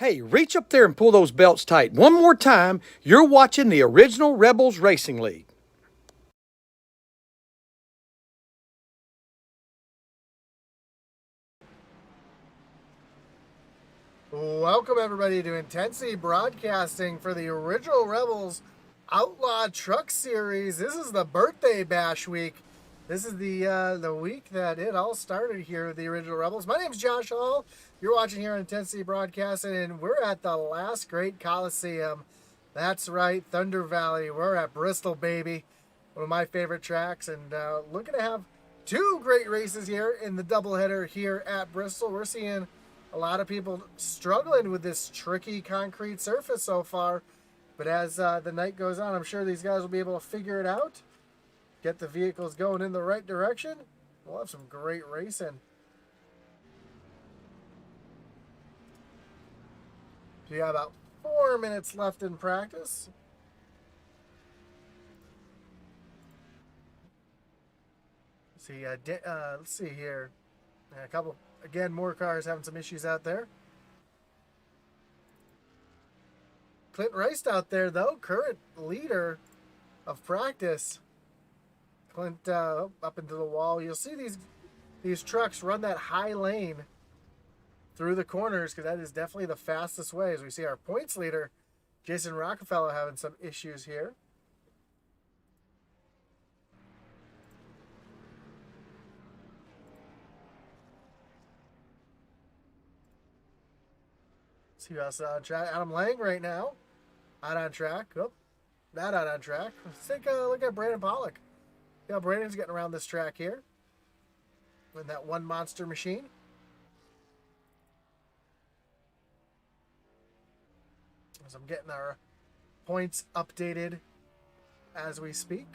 Hey, reach up there and pull those belts tight. One more time, you're watching the original Rebels Racing League. Welcome everybody to Intensity Broadcasting for the original Rebels Outlaw Truck Series. This is the birthday bash week. This is the week that it all started here with the original Rebels. My name's Josh Hall. You're watching here on Intensity Broadcasting, and we're at the last great Coliseum. That's right, Thunder Valley. We're at Bristol, baby. One of my favorite tracks, and looking to have two great races here in the doubleheader here at Bristol. We're seeing a lot of people struggling with this tricky concrete surface so far. But as the night goes on, I'm sure these guys will be able to figure it out, get the vehicles going in the right direction. We'll have some great racing. So you got about 4 minutes left in practice. See, let's see here. A couple, again, more cars having some issues out there. Clint Rice out there, though, current leader of practice. Clint up into the wall. You'll see these trucks run that high lane through the corners because that is definitely the fastest way. As we see our points leader, Jason Rockefeller, having some issues here. See who else on track. Adam Lang right now. Out on track. Oh, not out on track. Let's take a look at Brandon Pollock. Yeah, Brandon's getting around this track here. In that one monster machine. As I'm getting our points updated as we speak.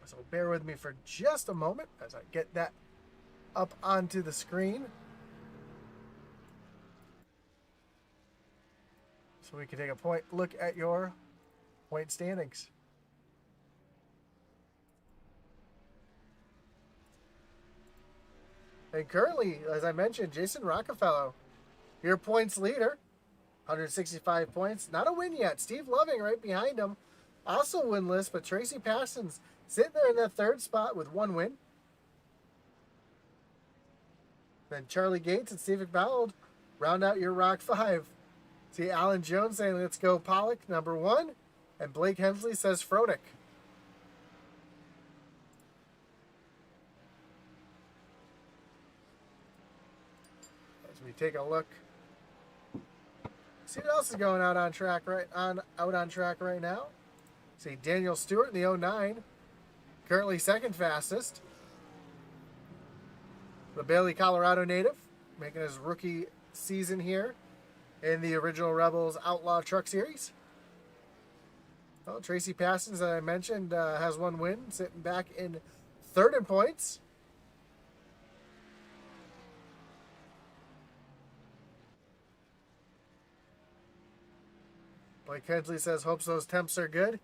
So bear with me for just a moment as I get that up onto the screen. So we can take a look at your point standings. And currently, as I mentioned, Jason Rockefeller, your points leader, 165 points. Not a win yet. Steve Loving right behind him, also winless, but Tracy Parsons sitting there in that third spot with one win. Then Charlie Gates and Steve McDonald round out your Rock 5. See Alan Jones saying, let's go Pollock, number 1. And Blake Hensley says Froelich. As we take a look. See what else is going out on track right now. See Daniel Stewart in the 09. Currently second fastest. The Bailey, Colorado native, making his rookie season here in the original Rebels Outlaw Truck Series. Well, Tracy Parsons, as I mentioned, has one win, sitting back in third in points. Blake Hensley says, hopes those temps are good.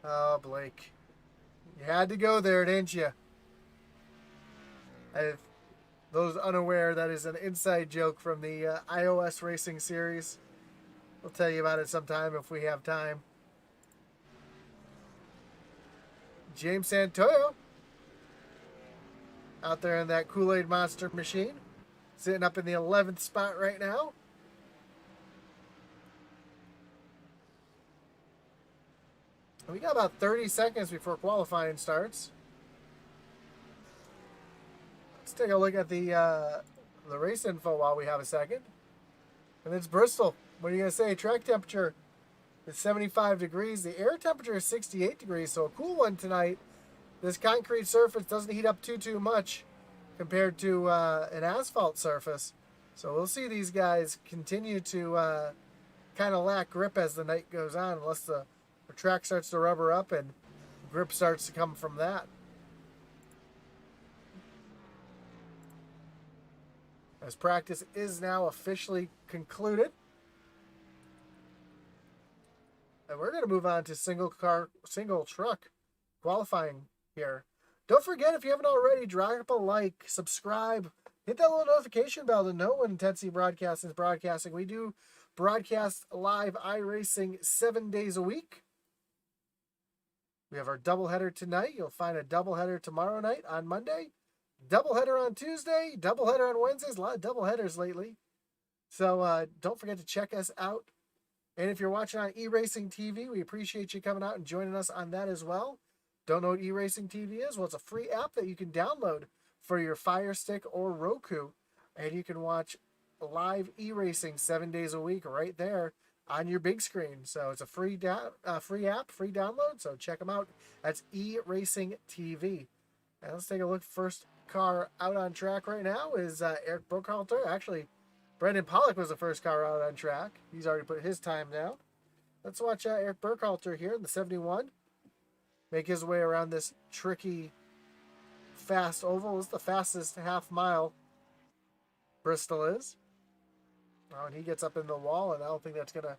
Oh, Blake. You had to go there, didn't you? If those unaware, that is an inside joke from the iOS Racing Series. We'll tell you about it sometime if we have time. James Santoyo out there in that Kool-Aid Monster machine. Sitting up in the 11th spot right now. We got about 30 seconds before qualifying starts. Let's take a look at the race info while we have a second. And it's Bristol. What are you going to say? Track temperature is 75 degrees. The air temperature is 68 degrees, so a cool one tonight. This concrete surface doesn't heat up too much compared to an asphalt surface. So we'll see these guys continue to kind of lack grip as the night goes on, unless the the track starts to rubber up and grip starts to come from that. As practice is now officially concluded. And we're going to move on to single truck qualifying here. Don't forget, if you haven't already, drop a like, subscribe, hit that little notification bell to know when Intensity Broadcasting is broadcasting. We do broadcast live iRacing 7 days a week. We have our doubleheader tonight. You'll find a doubleheader tomorrow night on Monday. Doubleheader on Tuesday. Doubleheader on Wednesdays. A lot of doubleheaders lately. So don't forget to check us out. And if you're watching on eRacing TV, we appreciate you coming out and joining us on that as well. Don't know what eRacing TV is? Well, it's a free app that you can download for your Fire Stick or Roku. And you can watch live e-racing 7 days a week right there on your big screen. So it's a free app, free download. So check them out. That's eRacing TV. And let's take a look. First car out on track right now is Eric Burkhalter. Actually, Brendan Pollock was the first car out on track. He's already put his time down. Let's watch Eric Burkhalter here in the 71 make his way around this tricky, fast oval. It's the fastest half mile Bristol is. Oh, and he gets up in the wall, and I don't think that's going to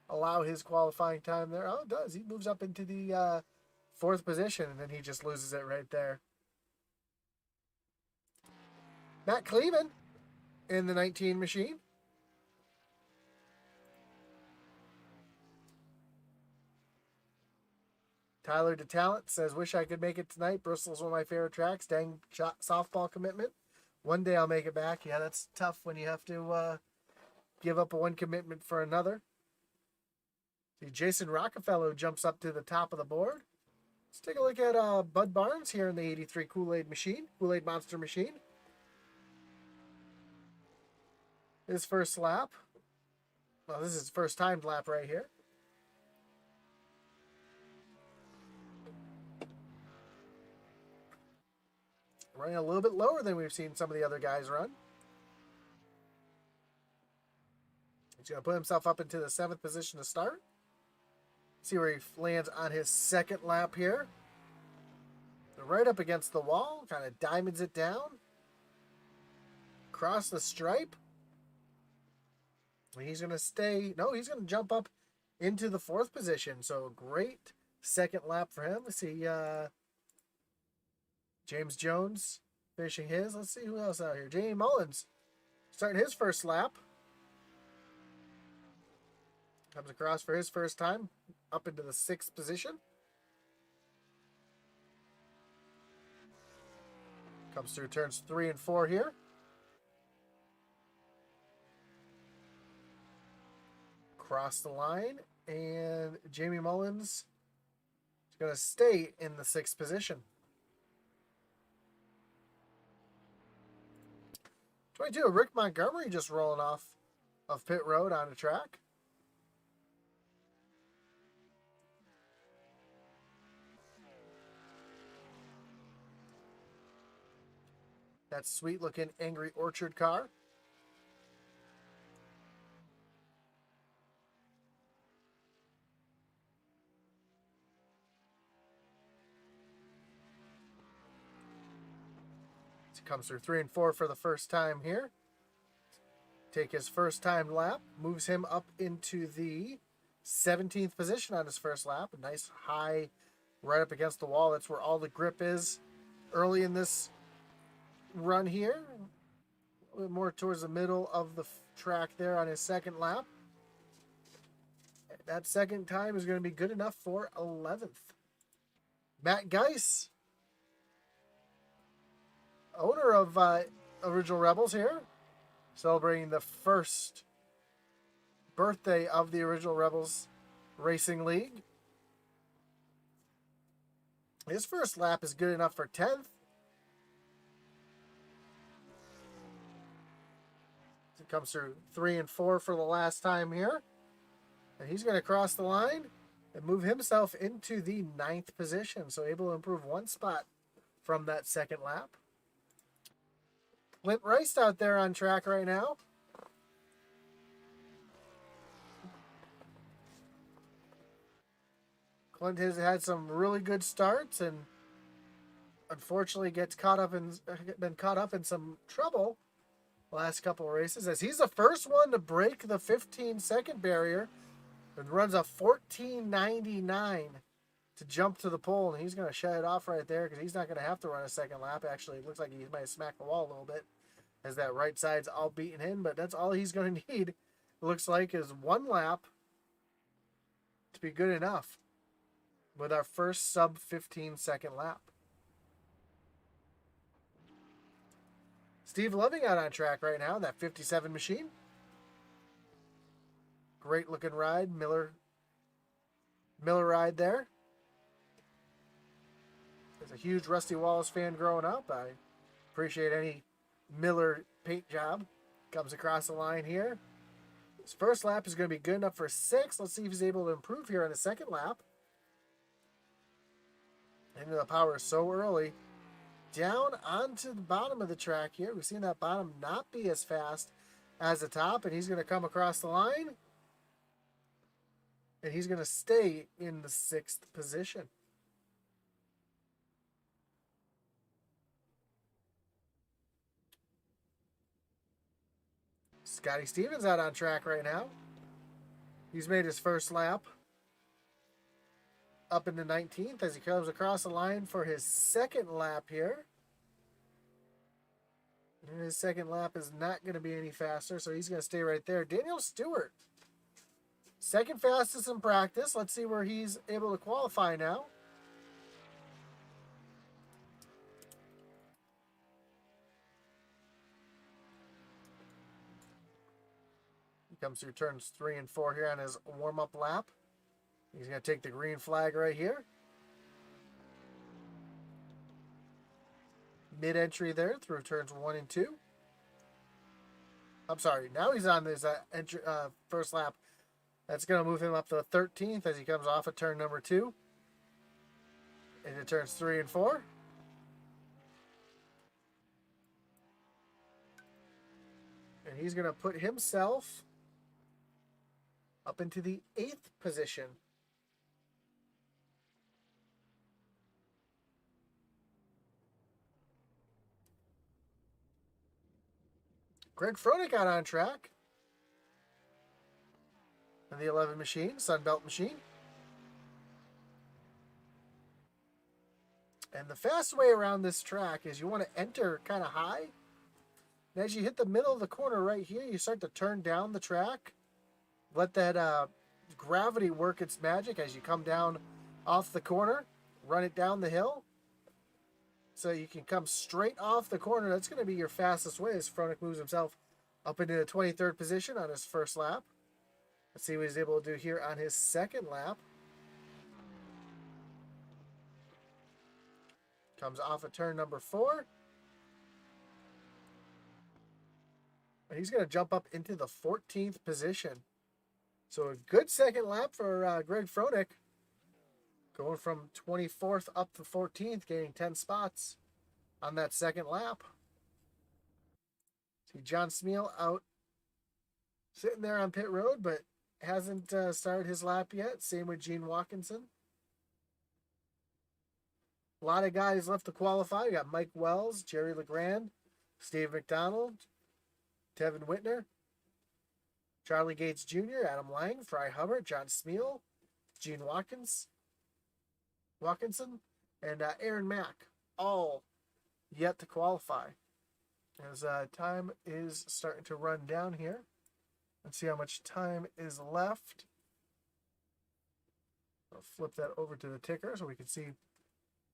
allow his qualifying time there. Oh, it does. He moves up into the fourth position, and then he just loses it right there. Matt Cleveland in the 19 machine. Tyler DeTalent says, wish I could make it tonight. Bristol's one of my favorite tracks. Dang softball commitment. One day I'll make it back. Yeah, that's tough when you have to give up one commitment for another. See, Jason Rockefeller jumps up to the top of the board. Let's take a look at Bud Barnes here in the 83 Kool-Aid Monster machine. His first lap. Well, this is his first timed lap right here. Running a little bit lower than we've seen some of the other guys run. He's going to put himself up into the 7th position to start. See where he lands on his second lap here. Right up against the wall. Kind of diamonds it down. Cross the stripe. He's going to stay. No, he's going to jump up into the 4th position. So great second lap for him. Let's see. James Jones finishing his. Let's see who else out here. Jamie Mullins starting his first lap. Comes across for his first time. Up into the 6th position. Comes through turns 3 and 4 here. Cross the line. And Jamie Mullins is going to stay in the 6th position. 22, Rick Montgomery just rolling off of pit road on the track. That sweet looking Angry Orchard car. Comes through 3 and 4 for the first time here. Take his first time lap. Moves him up into the 17th position on his first lap. A nice high right up against the wall. That's where all the grip is early in this run here. A little more towards the middle of the track there on his second lap. That second time is going to be good enough for 11th. Matt Geiss, owner of Original Rebels here, celebrating the first birthday of the Original Rebels Racing League. His first lap is good enough for 10th. It comes through 3 and 4 for the last time here. And he's going to cross the line and move himself into the 9th position. So able to improve 1 spot from that second lap. Clint Rice out there on track right now. Clint has had some really good starts and unfortunately been caught up in some trouble the last couple of races, as he's the first one to break the 15-second barrier and runs a 14.99 to jump to the pole, and he's going to shut it off right there because he's not going to have to run a second lap. Actually, it looks like he might have smacked the wall a little bit as that right side's all beaten in, but that's all he's going to need, it looks like, is one lap to be good enough with our first sub 15-second lap. Steve Loving out on track right now in that 57 machine. Great looking ride. Miller ride there. As a huge Rusty Wallace fan growing up, I appreciate any Miller paint job. Comes across the line here. His first lap is going to be good enough for 6. Let's see if he's able to improve here on the second lap. Into the power so early. Down onto the bottom of the track here. We've seen that bottom not be as fast as the top, and he's going to come across the line. And he's going to stay in the 6th position. Scotty Stevens out on track right now. He's made his first lap up in the 19th as he comes across the line for his second lap here. And his second lap is not going to be any faster, so he's going to stay right there. Daniel Stewart, second fastest in practice. Let's see where he's able to qualify now. He comes through turns 3 and 4 here on his warm-up lap. He's going to take the green flag right here. Mid-entry there through turns 1 and 2. I'm sorry, now he's on his first lap. That's going to move him up to the 13th as he comes off of turn number 2. Into turns 3 and 4. And he's going to put himself up into the 8th position. Greg Froelich got on track. And the 11 machine, Sunbelt machine. And the fast way around this track is you want to enter kind of high. And as you hit the middle of the corner right here, you start to turn down the track. Let that gravity work its magic as you come down off the corner. Run it down the hill. So you can come straight off the corner. That's going to be your fastest way as Froelich moves himself up into the 23rd position on his first lap. Let's see what he's able to do here on his second lap. Comes off of turn number 4. And he's going to jump up into the 14th position. So a good second lap for Greg Froelich. Going from 24th up to 14th, gaining 10 spots on that second lap. See John Smeal out sitting there on pit road, but hasn't started his lap yet. Same with Gene Watkinson. A lot of guys left to qualify. We got Mike Wells, Jerry LeGrand, Steve McDonald, Tevin Whitner, Charlie Gates Jr., Adam Lang, Fry Hubbard, John Smeal, Gene Watkinson, and Aaron Mack, all yet to qualify. As time is starting to run down here. Let's see how much time is left. I'll flip that over to the ticker so we can see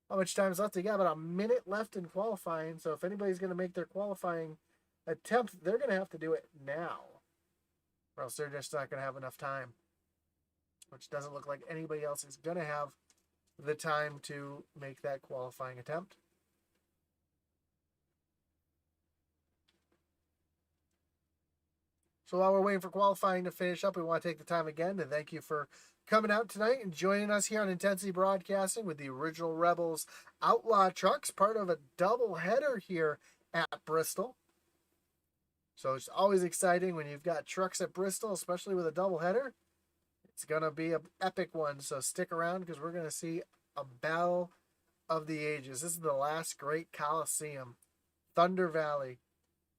how much time is left. They got about a minute left in qualifying, so if anybody's going to make their qualifying attempt, they're going to have to do it now, or else they're just not going to have enough time, which doesn't look like anybody else is going to have the time to make that qualifying attempt. So while we're waiting for qualifying to finish up, we want to take the time again to thank you for coming out tonight and joining us here on Intensity Broadcasting with the Original Rebels Outlaw Trucks, part of a double header here at Bristol. So it's always exciting when you've got trucks at Bristol, especially with a double header. It's going to be an epic one, so stick around because we're going to see a battle of the ages. This is the last great Coliseum, Thunder Valley.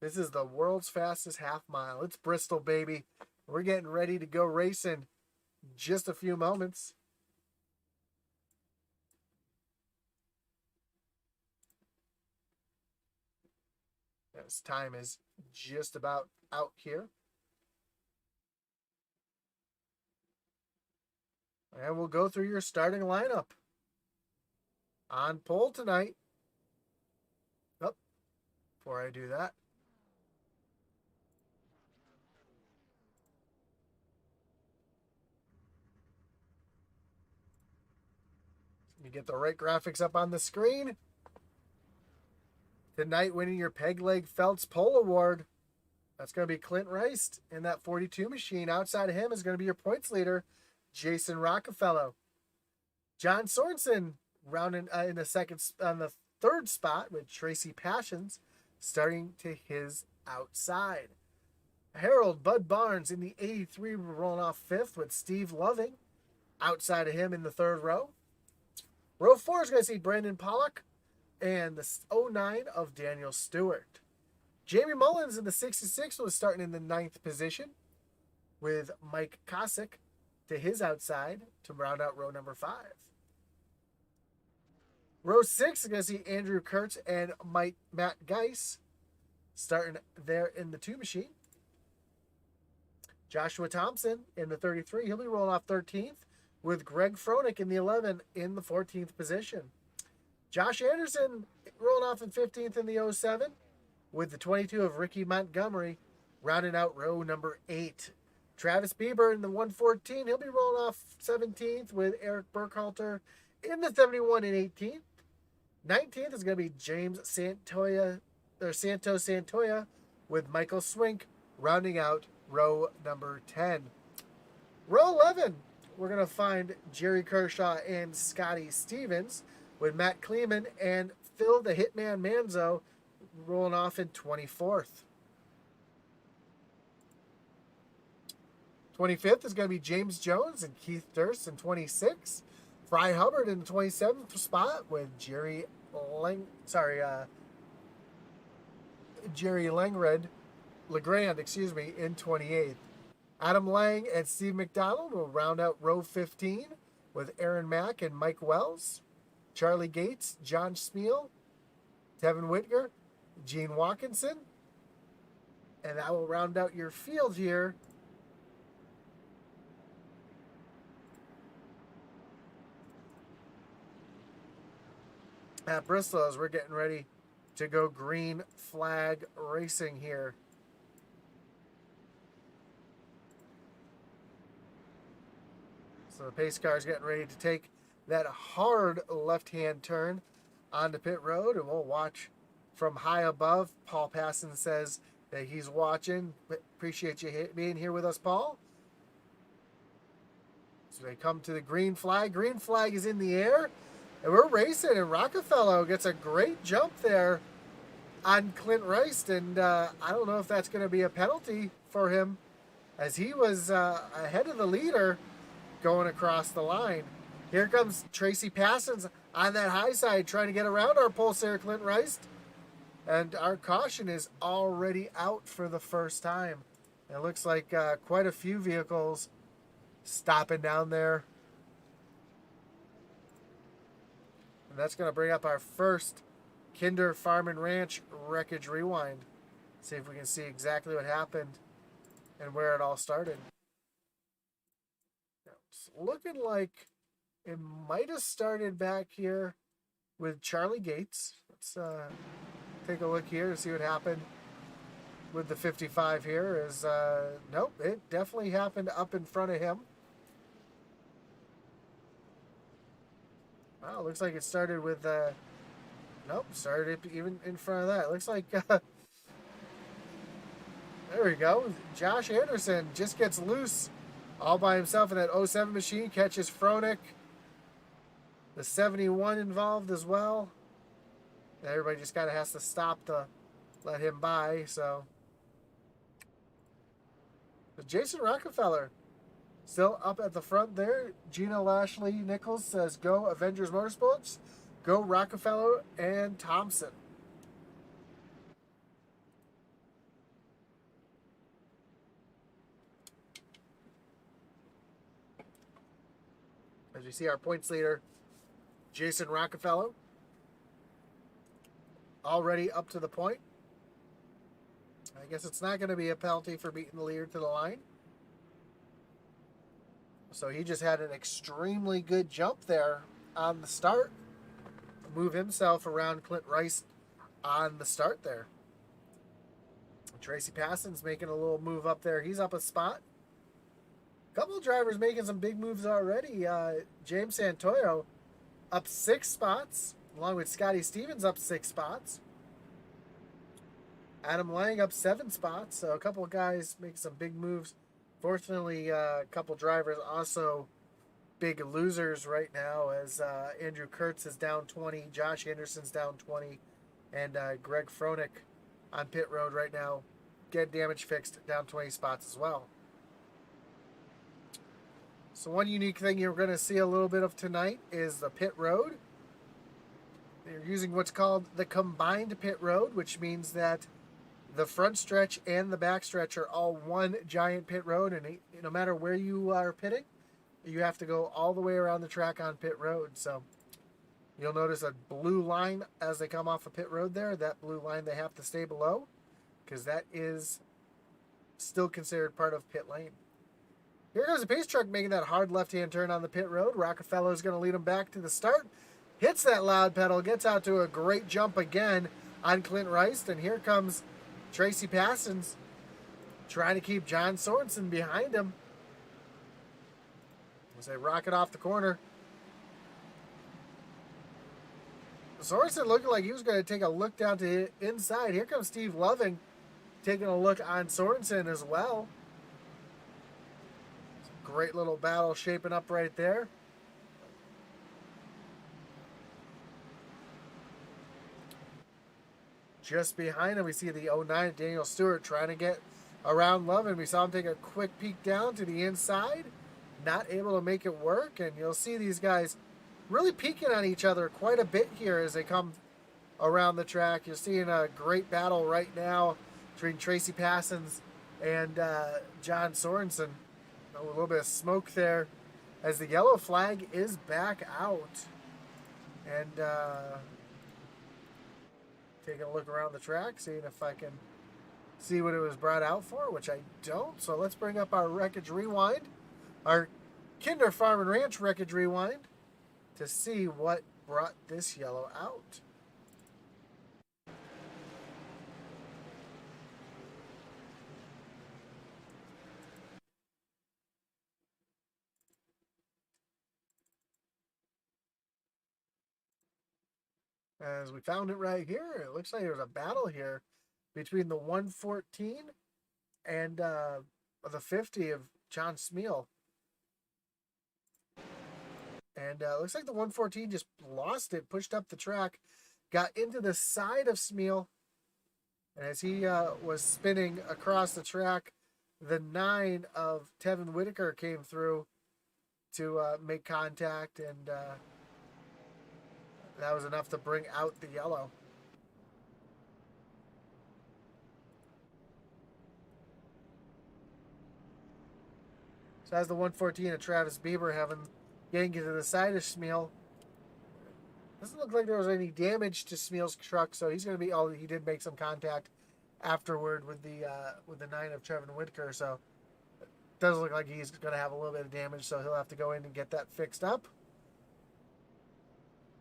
This is the world's fastest half mile. It's Bristol, baby. We're getting ready to go racing just a few moments. This time is just about out here. And we'll go through your starting lineup. On pole tonight. Oh, before I do that. You get the right graphics up on the screen. Tonight, winning your Peg Leg Felts Pole Award. That's going to be Clint Rice in that 42 machine. Outside of him is going to be your points leader, Jason Rockefeller. John Sorensen rounding in the third spot with Tracy Passions starting to his outside. Harold Bud Barnes in the 83 rolling off fifth with Steve Loving. Outside of him in the third row. Row 4 is going to see Brandon Pollock and the 09 of Daniel Stewart. Jamie Mullins in the 66 was starting in the 9th position with Mike Kosick to his outside to round out row number 5. Row 6 is going to see Andrew Kurtz and Matt Geiss starting there in the 2 machine. Joshua Thompson in the 33. He'll be rolling off 13th with Greg Froelich in the 11 in the 14th position. Josh Anderson rolling off in 15th in the 07 with the 22 of Ricky Montgomery rounding out row number 8. Travis Bieber in the 114. He'll be rolling off 17th with Eric Burkhalter in the 71 and 18th. 19th is going to be James Santos Santoya with Michael Swink rounding out row number 10. Row 11, we're going to find Jerry Kershaw and Scotty Stevens with Matt Kleeman and Phil the Hitman Manzo rolling off in 24th. 25th is going to be James Jones and Keith Durst in 26. Fry Hubbard in the 27th spot with Jerry Legrand, in 28th. Adam Lang and Steve McDonald will round out row 15 with Aaron Mack and Mike Wells. Charlie Gates, John Smeal, Tevin Whitger, Gene Watkinson. And that will round out your field here. At Bristol, as we're getting ready to go green flag racing here. So the pace car is getting ready to take that hard left-hand turn onto pit road, and we'll watch from high above. Paul Passon says that he's watching. Appreciate you being here with us, Paul. So they come to the green flag. Green flag is in the air, and we're racing, and Rockefeller gets a great jump there on Clint Rice, and I don't know if that's going to be a penalty for him, as he was ahead of the leader going across the line. Here comes Tracy Passons on that high side trying to get around our pulsar Clint Rice, and our caution is already out for the first time. It looks like quite a few vehicles stopping down there. And that's going to bring up our first Kinder Farm and Ranch Wreckage Rewind. See if we can see exactly what happened and where it all started. It's looking like it might have started back here with Charlie Gates. Let's take a look here to see what happened with the 55 here. Nope, it definitely happened up in front of him. Wow, looks like it started with, nope, started even in front of that. It looks like, there we go. Josh Anderson just gets loose all by himself in that 07 machine, catches Froelich. The 71 involved as well. Everybody just kind of has to stop to let him by, so. But Jason Rockefeller Still up at the front there, Gina Lashley Nichols says, "Go Avengers Motorsports, go Rockefeller and Thompson." As we see our points leader, Jason Rockefeller, already up to the point. I guess it's not going to be a penalty for beating the leader to the line. So he just had an extremely good jump there on the start. Move himself around Clint Rice on the start there. Tracy Passon's making a little move up there. He's up a spot. A couple of drivers making some big moves already. James Santoyo up 6 spots, along with Scotty Stevens up 6 spots. Adam Lang up 7 spots. So a couple of guys making some big moves. Fortunately, a couple drivers also big losers right now, as Andrew Kurtz is down 20, Josh Anderson's down 20, and Greg Froelich on pit road right now, get damage fixed, down 20 spots as well. So one unique thing you're going to see a little bit of tonight is the pit road. They're using what's called the combined pit road, which means that the front stretch and the back stretch are all one giant pit road, and no matter where you are pitting, you have to go all the way around the track on pit road. So you'll notice a blue line as they come off a pit road there. That blue line they have to stay below, because that is still considered part of pit lane. Here goes the pace truck making that hard left-hand turn on the pit road. Rockefeller is going to lead him back to the start. Hits that loud pedal, gets out to a great jump again on Clint Rice. And here comes Tracy Passons trying to keep John Sorensen behind him as they rocket off the corner. Sorensen looking like he was going to take a look down to the inside. Here comes Steve Loving taking a look on Sorensen as well. Great little battle shaping up right there. Just behind him, we see the 09 Daniel Stewart trying to get around Lovin. We saw him take a quick peek down to the inside. Not able to make it work. And you'll see these guys really peeking on each other quite a bit here as they come around the track. You're seeing a great battle right now between Tracy Passons and John Sorensen. A little bit of smoke there as the yellow flag is back out. And taking a look around the track, seeing if I can see what it was brought out for, which I don't. So let's bring up our Wreckage Rewind, our Kinder Farm and Ranch Wreckage Rewind, to see what brought this yellow out. As we found it right here, it looks like there's a battle here between the 114 and the 50 of John Smeal. And it looks like the 114 just lost it, pushed up the track, got into the side of Smeal. And as he was spinning across the track, the 9 of Tevin Whitaker came through to make contact, and that was enough to bring out the yellow. So as the 114 of Travis Bieber getting to the side of Smeal. Doesn't look like there was any damage to Smeal's truck, so he's going to be. Oh, he did make some contact afterward with the 9 of Trevin Whitaker, so it does look like he's going to have a little bit of damage, so he'll have to go in and get that fixed up.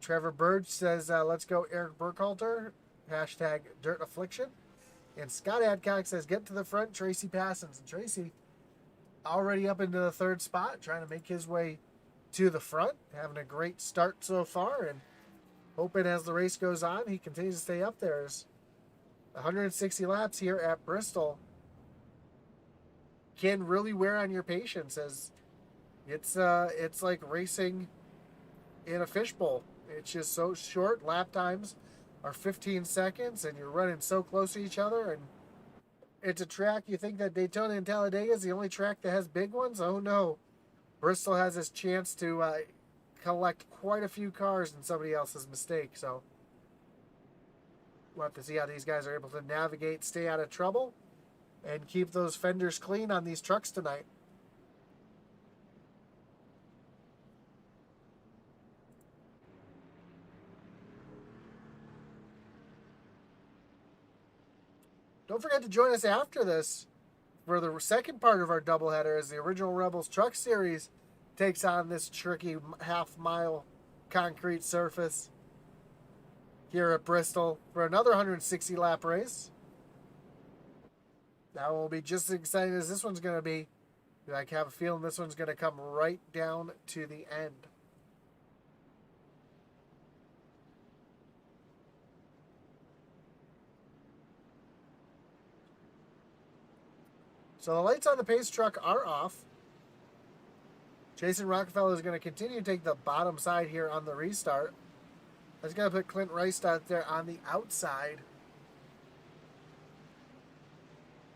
Trevor Burge says, let's go Eric Burkhalter, hashtag Dirt Affliction. And Scott Adcock says, get to the front, Tracy Passons. And Tracy already up into the 3rd spot, trying to make his way to the front, having a great start so far, and hoping as the race goes on, he continues to stay up there. There's 160 laps here at Bristol can really wear on your patience, as it's like racing in a fishbowl. It's just so short. Lap times are 15 seconds, and you're running so close to each other. And it's a track, you think that Daytona and Talladega is the only track that has big ones? Oh no, Bristol has this chance to collect quite a few cars in somebody else's mistake. So we'll have to see how these guys are able to navigate, stay out of trouble, and keep those fenders clean on these trucks tonight. Don't forget to join us after this for the second part of our doubleheader as the Original Rebels Truck Series takes on this tricky half-mile concrete surface here at Bristol for another 160-lap race. That will be just as exciting as this one's going to be. I have a feeling this one's going to come right down to the end. So the lights on the pace truck are off. Jason Rockefeller is going to continue to take the bottom side here on the restart. He's going to put Clint Rice out there on the outside.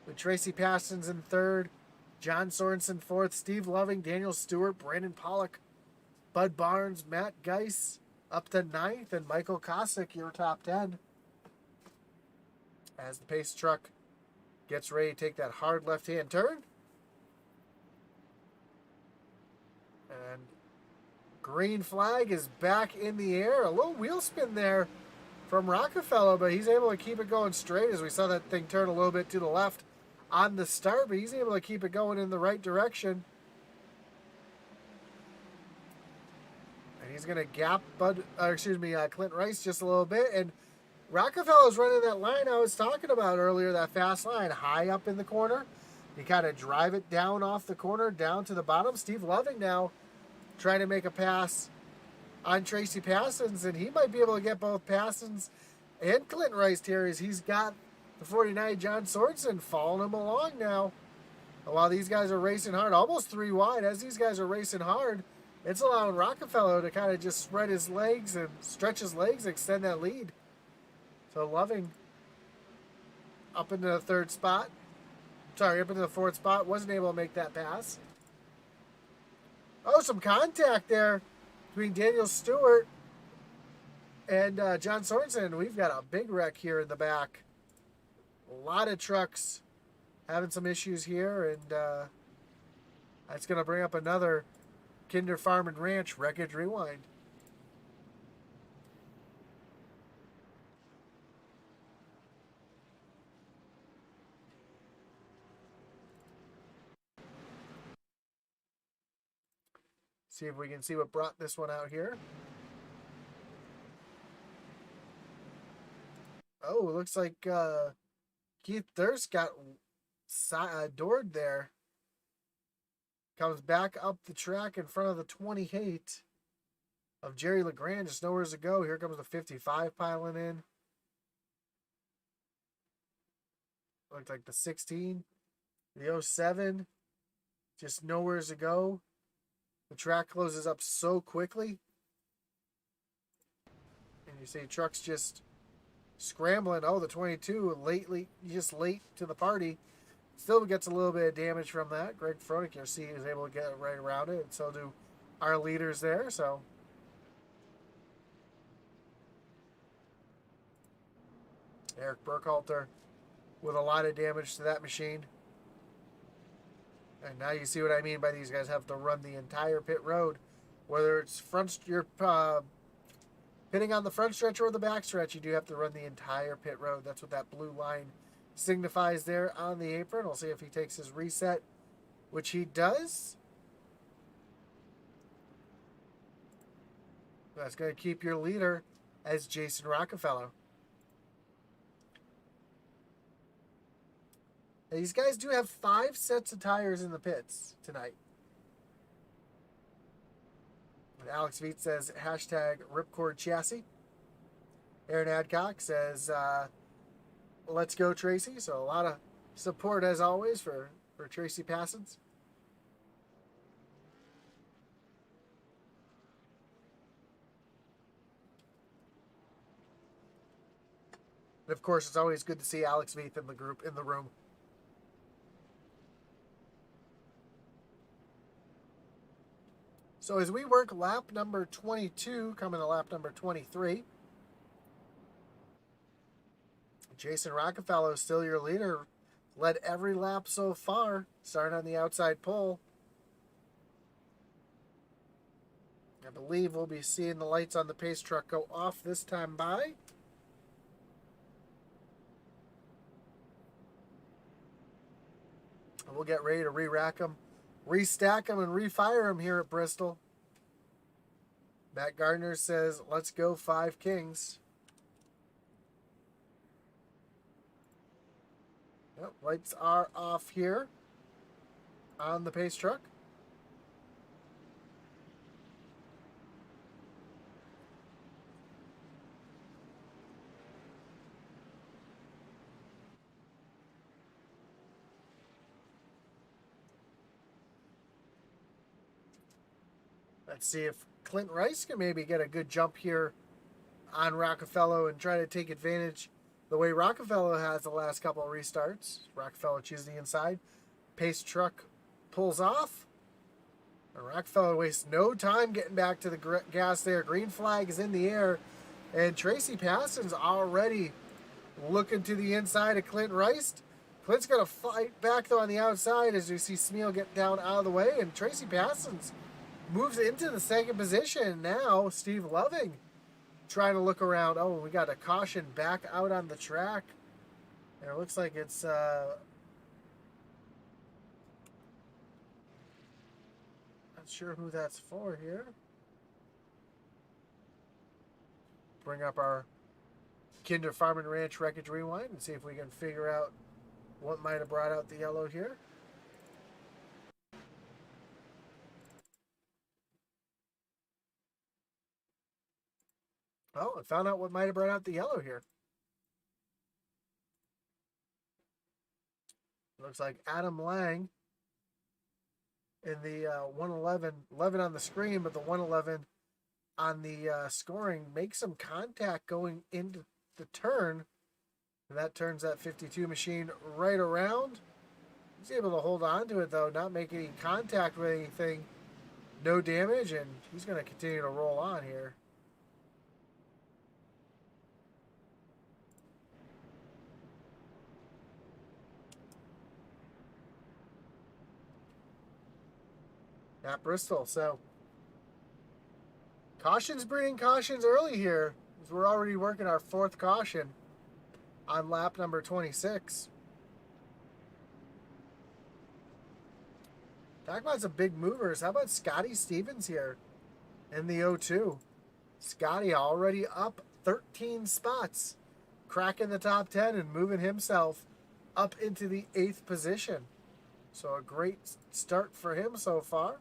With Tracy Pastons in third, John Sorensen fourth, Steve Loving, Daniel Stewart, Brandon Pollock, Bud Barnes, Matt Geis up to ninth, and Michael Kosick, your top 10. As the pace truck gets ready to take that hard left-hand turn. And green flag is back in the air. A little wheel spin there from Rockefeller, but he's able to keep it going straight as we saw that thing turn a little bit to the left on the start, but he's able to keep it going in the right direction. And he's going to gap Clint Rice just a little bit. And Rockefeller's running that line I was talking about earlier, that fast line, high up in the corner. You kind of drive it down off the corner, down to the bottom. Steve Loving now trying to make a pass on Tracy Pastons, and he might be able to get both Pastons and Clint Rice here as he's got the 49 John Sorensen following him along now. And while these guys are racing hard, almost three wide, as these guys are racing hard, it's allowing Rockefeller to kind of just spread his legs and stretch his legs, extend that lead. So Loving up into the third spot. Sorry, up into the fourth spot. Wasn't able to make that pass. Oh, some contact there between Daniel Stewart and John Sorensen. We've got a big wreck here in the back. A lot of trucks having some issues here, and that's going to bring up another Kinder Farm and Ranch Wreckage Rewind. See if we can see what brought this one out here. Oh, it looks like Keith Thirst got doored there. Comes back up the track in front of the 28 of Jerry LeGrand. Just nowhere to go. Here comes the 55 piling in. Looked like the 16. The 07. Just nowhere to go. The track closes up so quickly. And you see trucks just scrambling. Oh, the 22 just late to the party. Still gets a little bit of damage from that. Greg Fronick, you see, is able to get right around it. And so do our leaders there. So Eric Burkhalter with a lot of damage to that machine. And now you see what I mean by these guys have to run the entire pit road. Whether it's you're pitting on the front stretch or the back stretch, you do have to run the entire pit road. That's what that blue line signifies there on the apron. We'll see if he takes his reset, which he does. That's going to keep your leader as Jason Rockefeller. These guys do have 5 sets of tires in the pits tonight. And Alex Veet says, hashtag ripcord chassis. Aaron Adcock says, let's go Tracy. So a lot of support as always for Tracy Pastons. And of course, it's always good to see Alex Veet in the room. So as we work lap number 22, coming to lap number 23, Jason Rockefeller is still your leader. Led every lap so far, starting on the outside pole. I believe we'll be seeing the lights on the pace truck go off this time by. And we'll get ready to re-rack them, restack them, and refire them here at Bristol. Matt Gardner says, let's go 5 Kings. Yep, lights are off here on the pace truck. Let's see if Clint Rice can maybe get a good jump here on Rockefeller and try to take advantage the way Rockefeller has the last couple of restarts. Rockefeller chooses the inside. Pace truck pulls off. And Rockefeller wastes no time getting back to the gas there. Green flag is in the air. And Tracy Passon's already looking to the inside of Clint Rice. Clint's going to fight back, though, on the outside as you see Smeal get down out of the way. And Tracy Passon's moves into the second position. Now, Steve Loving trying to look around. Oh, we got a caution back out on the track. And it looks like it's... not sure who that's for here. Bring up our Kinder Farm and Ranch Wreckage Rewind and see if we can figure out what might have brought out the yellow here. Oh, I found out what might have brought out the yellow here. Looks like Adam Lang in the 111, 11 on the screen, but the 111 on the scoring makes some contact going into the turn. And that turns that 52 machine right around. He's able to hold on to it, though, not make any contact with anything. No damage, and he's going to continue to roll on here. At Bristol, so cautions breeding cautions early here, as we're already working our 4th caution on lap number 26. Talk about some big movers. How about Scotty Stevens here in the 02? Scotty already up 13 spots, cracking the top 10 and moving himself up into the 8th position. So a great start for him so far.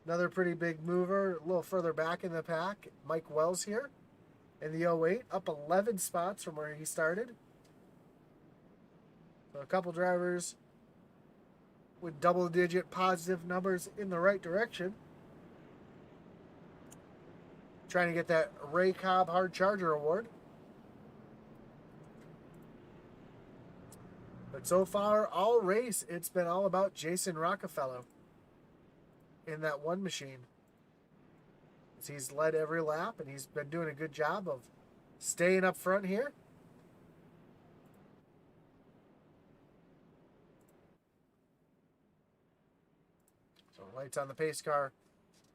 Another pretty big mover, a little further back in the pack, Mike Wells here in the 08, up 11 spots from where he started. So a couple drivers with double-digit positive numbers in the right direction. Trying to get that Ray Cobb Hard Charger Award. But so far, all race, it's been all about Jason Rockefeller in that one machine. He's led every lap, and he's been doing a good job of staying up front here. So lights on the pace car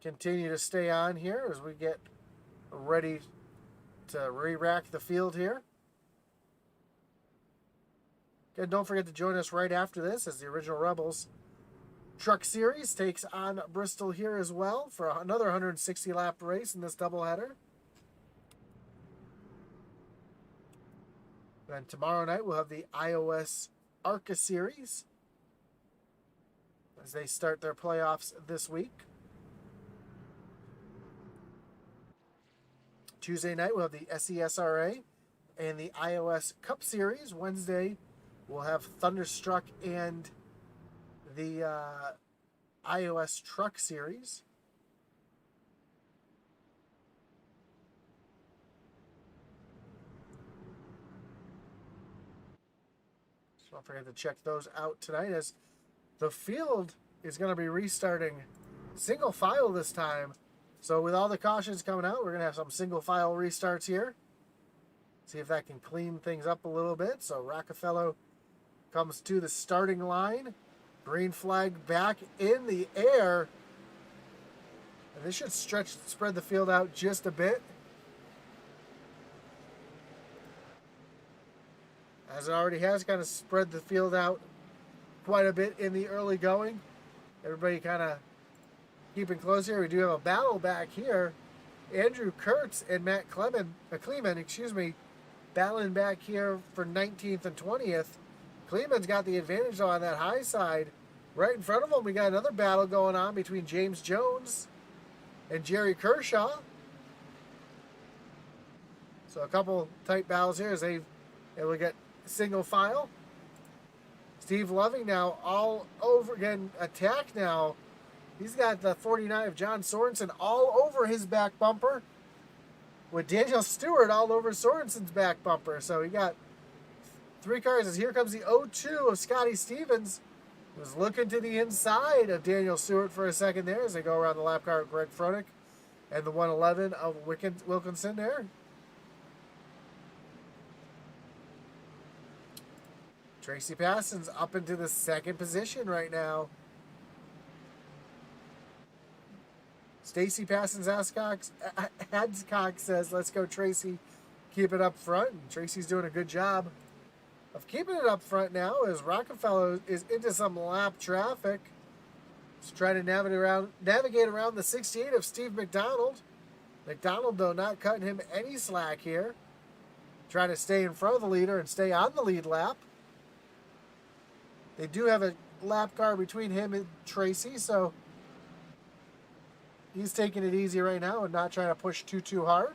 continue to stay on here as we get ready to re-rack the field here. Again, don't forget to join us right after this as the Original Rebels Truck Series takes on Bristol here as well for another 160 lap race in this doubleheader. Then tomorrow night we'll have the iOS ARCA Series as they start their playoffs this week. Tuesday night we'll have the SESRA and the iOS Cup Series. Wednesday we'll have Thunderstruck and the iOS Truck Series. So don't forget to check those out tonight, as the field is going to be restarting single file this time. So with all the cautions coming out, we're going to have some single file restarts here. See if that can clean things up a little bit. So Rockefeller comes to the starting line. Green flag back in the air. And this should spread the field out just a bit, as it already has kind of spread the field out quite a bit in the early going. Everybody kind of keeping close here. We do have a battle back here. Andrew Kurtz and Matt Kleeman, battling back here for 19th and 20th. Kleeman's got the advantage on that high side. Right in front of him, we got another battle going on between James Jones and Jerry Kershaw. So a couple tight battles here as they able to get single file. Steve Loving now all over again, attack now. He's got the 49 of John Sorensen all over his back bumper, with Daniel Stewart all over Sorensen's back bumper. So he got three cars as here comes the 02 of Scotty Stevens. Was looking to the inside of Daniel Stewart for a second there as they go around the lap car of Greg Froelich and the 111 of Wilkinson there. Tracy Passon's up into the second position right now. Stacy Passon's Adcock says, let's go, Tracy. Keep it up front. And Tracy's doing a good job of keeping it up front now as Rockefeller is into some lap traffic. He's trying to navigate around the 68 of Steve McDonald. McDonald, though, not cutting him any slack here. Trying to stay in front of the leader and stay on the lead lap. They do have a lap car between him and Tracy, so he's taking it easy right now and not trying to push too hard.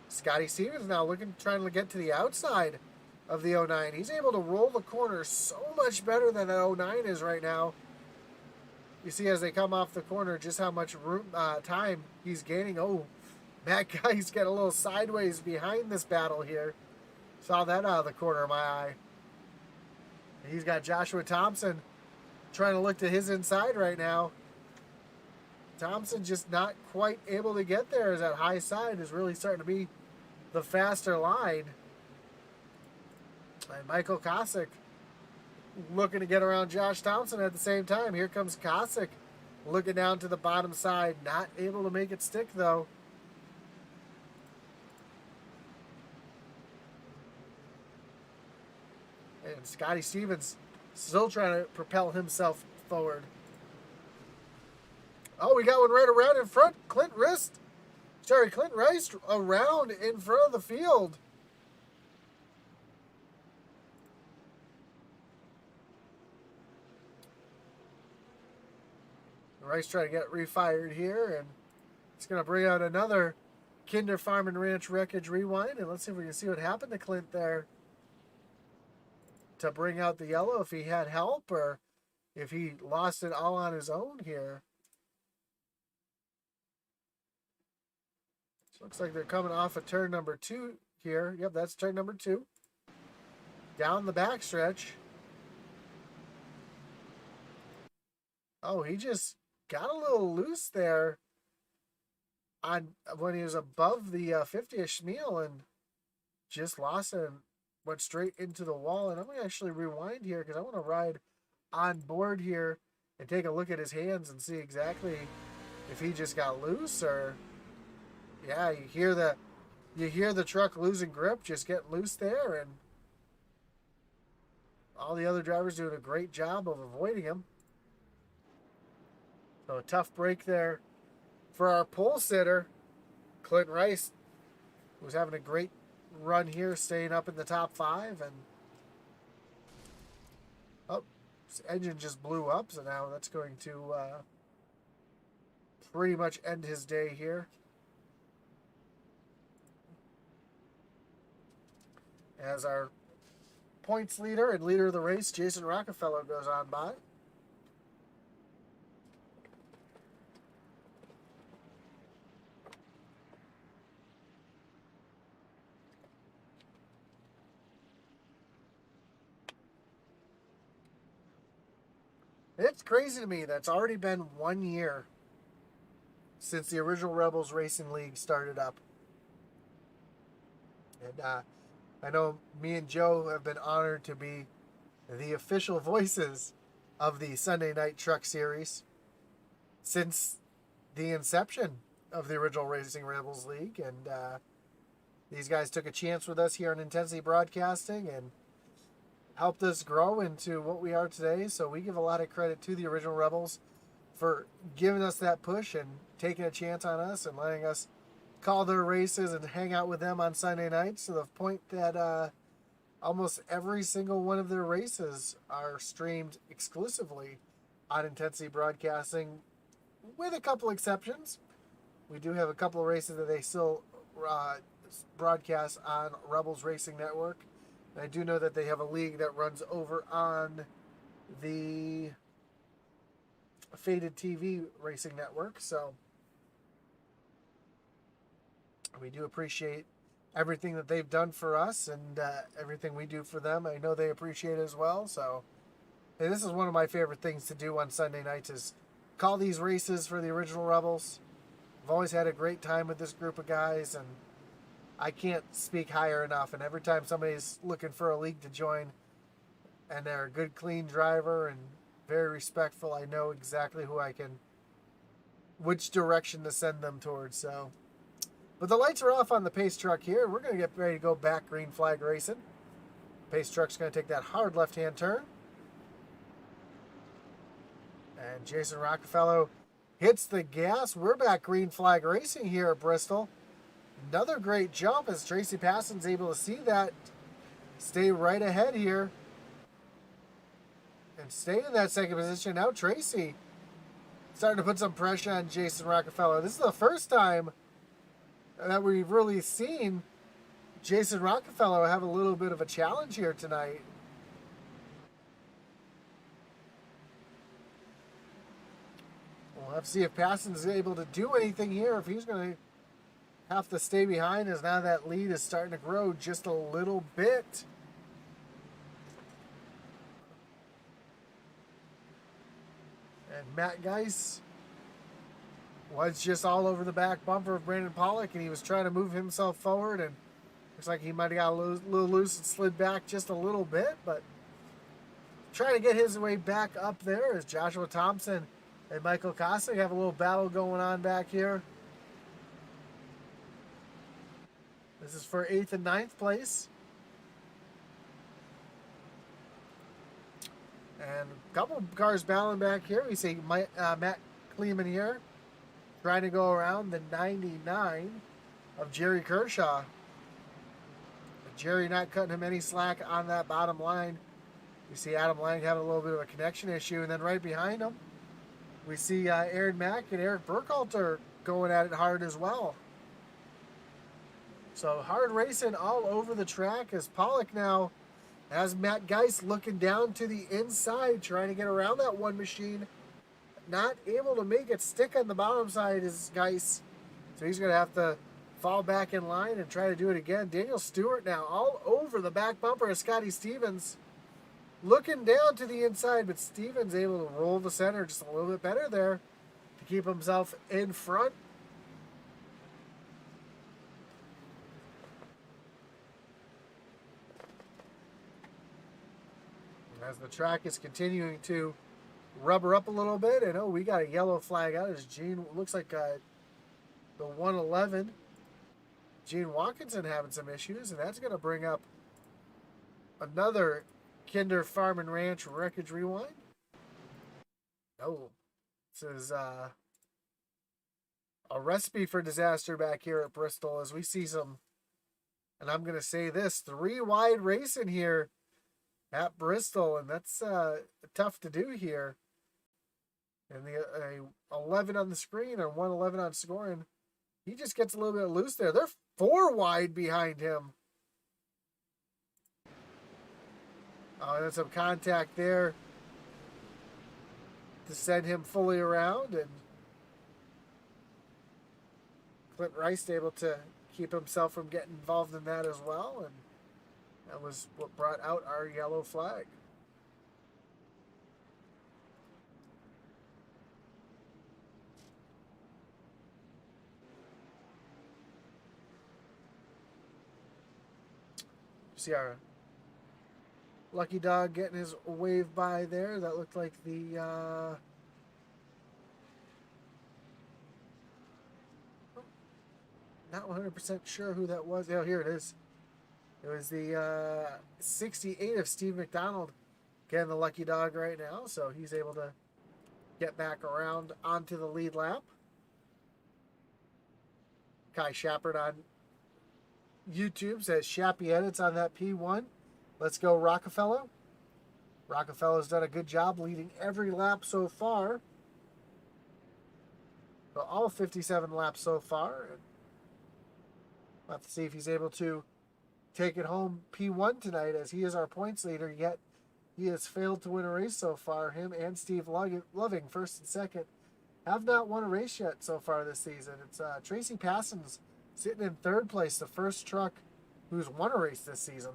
Scotty Stevens now trying to get to the outside of the 09. He's able to roll the corner so much better than that 09 is right now. You see as they come off the corner just how much time he's gaining. Oh, Matt Guy's got a little sideways behind this battle here. Saw that out of the corner of my eye. He's got Joshua Thompson trying to look to his inside right now. Thompson just not quite able to get there as that high side is really starting to be the faster line. And Michael Kosick looking to get around Josh Thompson at the same time. Here comes Kosick looking down to the bottom side. Not able to make it stick, though. And Scotty Stevens still trying to propel himself forward. Oh, we got one right around in front. Clint Rice around in front of the field. Rice trying to get refired here, and it's going to bring out another Kinder Farm and Ranch Wreckage Rewind, and let's see if we can see what happened to Clint there to bring out the yellow, if he had help or if he lost it all on his own here. So looks like they're coming off of turn number 2 here. Yep, that's turn number 2. Down the backstretch. Oh, he just got a little loose there on when he was above the 50-ish meal and just lost it and went straight into the wall. And I'm going to actually rewind here because I want to ride on board here and take a look at his hands and see exactly if he just got loose or... Yeah, you hear the truck losing grip, just getting loose there, and all the other drivers doing a great job of avoiding him. So a tough break there for our pole sitter, Clint Rice, who's having a great run here, staying up in the top 5, and oh, his engine just blew up, so now that's going to pretty much end his day here. As our points leader and leader of the race, Jason Rockefeller, goes on by. It's crazy to me that's already been 1 year since the original Rebels Racing League started up. And I know me and Joe have been honored to be the official voices of the Sunday Night Truck Series since the inception of the original Racing Rebels League. And these guys took a chance with us here on Intensity Broadcasting and helped us grow into what we are today. So we give a lot of credit to the original Rebels for giving us that push and taking a chance on us and letting us call their races and hang out with them on Sunday nights, to the point that almost every single one of their races are streamed exclusively on Intensity Broadcasting, with a couple exceptions. We do have a couple of races that they still broadcast on Rebels Racing Network. And I do know that they have a league that runs over on the Faded TV Racing Network. So we do appreciate everything that they've done for us, and everything we do for them, I know they appreciate as well. So, and this is one of my favorite things to do on Sunday nights, is call these races for the original Rebels. I've always had a great time with this group of guys, and I can't speak higher enough. And every time somebody's looking for a league to join and they're a good, clean driver and very respectful, I know exactly which direction to send them towards. So, but the lights are off on the pace truck here. We're going to get ready to go back green flag racing. Pace truck's going to take that hard left-hand turn. And Jason Rockefeller hits the gas. We're back green flag racing here at Bristol. Another great jump as Tracy Passon's able to see that. Stay right ahead here. And stay in that second position. Now Tracy starting to put some pressure on Jason Rockefeller. This is the first time that we've really seen Jason Rockefeller have a little bit of a challenge here tonight. We'll have to see if Passon's able to do anything here, if he's going to have to stay behind, as now that lead is starting to grow just a little bit. And Matt Geis was just all over the back bumper of Brandon Pollock, and he was trying to move himself forward, and looks like he might have got a little loose and slid back just a little bit, but trying to get his way back up there as Joshua Thompson and Michael Kosik have a little battle going on back here. This is for 8th and 9th place. And a couple cars battling back here. We see Matt Kleeman here trying to go around the 99 of Jerry Kershaw. But Jerry not cutting him any slack on that bottom line. We see Adam Lang having a little bit of a connection issue. And then right behind him, we see Aaron Mack and Eric Burkhalter going at it hard as well. So hard racing all over the track as Pollock now has Matt Geis looking down to the inside, trying to get around that one machine. Not able to make it stick on the bottom side is Geis. So he's going to have to fall back in line and try to do it again. Daniel Stewart now all over the back bumper of Scotty Stevens. Looking down to the inside, but Stevens able to roll the center just a little bit better there to keep himself in front. As the track is continuing to rubber up a little bit, and oh, we got a yellow flag out as Gene, looks like the 111, Gene Watkinson having some issues, and that's going to bring up another Kinder Farm and Ranch Wreckage Rewind. Oh, this is a recipe for disaster back here at Bristol as we see some, and I'm going to say this, 3 wide racing here at Bristol, and that's tough to do here. And the 11 on the screen or 111 on scoring, he just gets a little bit loose there. They're 4 wide behind him. Oh, there's some contact there to send him fully around, and Clint Rice able to keep himself from getting involved in that as well, and that was what brought out our yellow flag. Sierra. Lucky Dog getting his wave by there. That looked like the not 100% sure who that was. Oh, here it is. It was the 68 of Steve McDonald getting the Lucky Dog right now, so he's able to get back around onto the lead lap. Kai Shepard on YouTube says Shappy edits on that P1. Let's go Rockefeller. Rockefeller's done a good job leading every lap so far. So all 57 laps so far. We'll have to see if he's able to take it home P1 tonight, as he is our points leader, yet he has failed to win a race so far. Him and Steve Loving, first and second, have not won a race yet so far this season. It's Tracy Passons sitting in third place, the first truck who's won a race this season.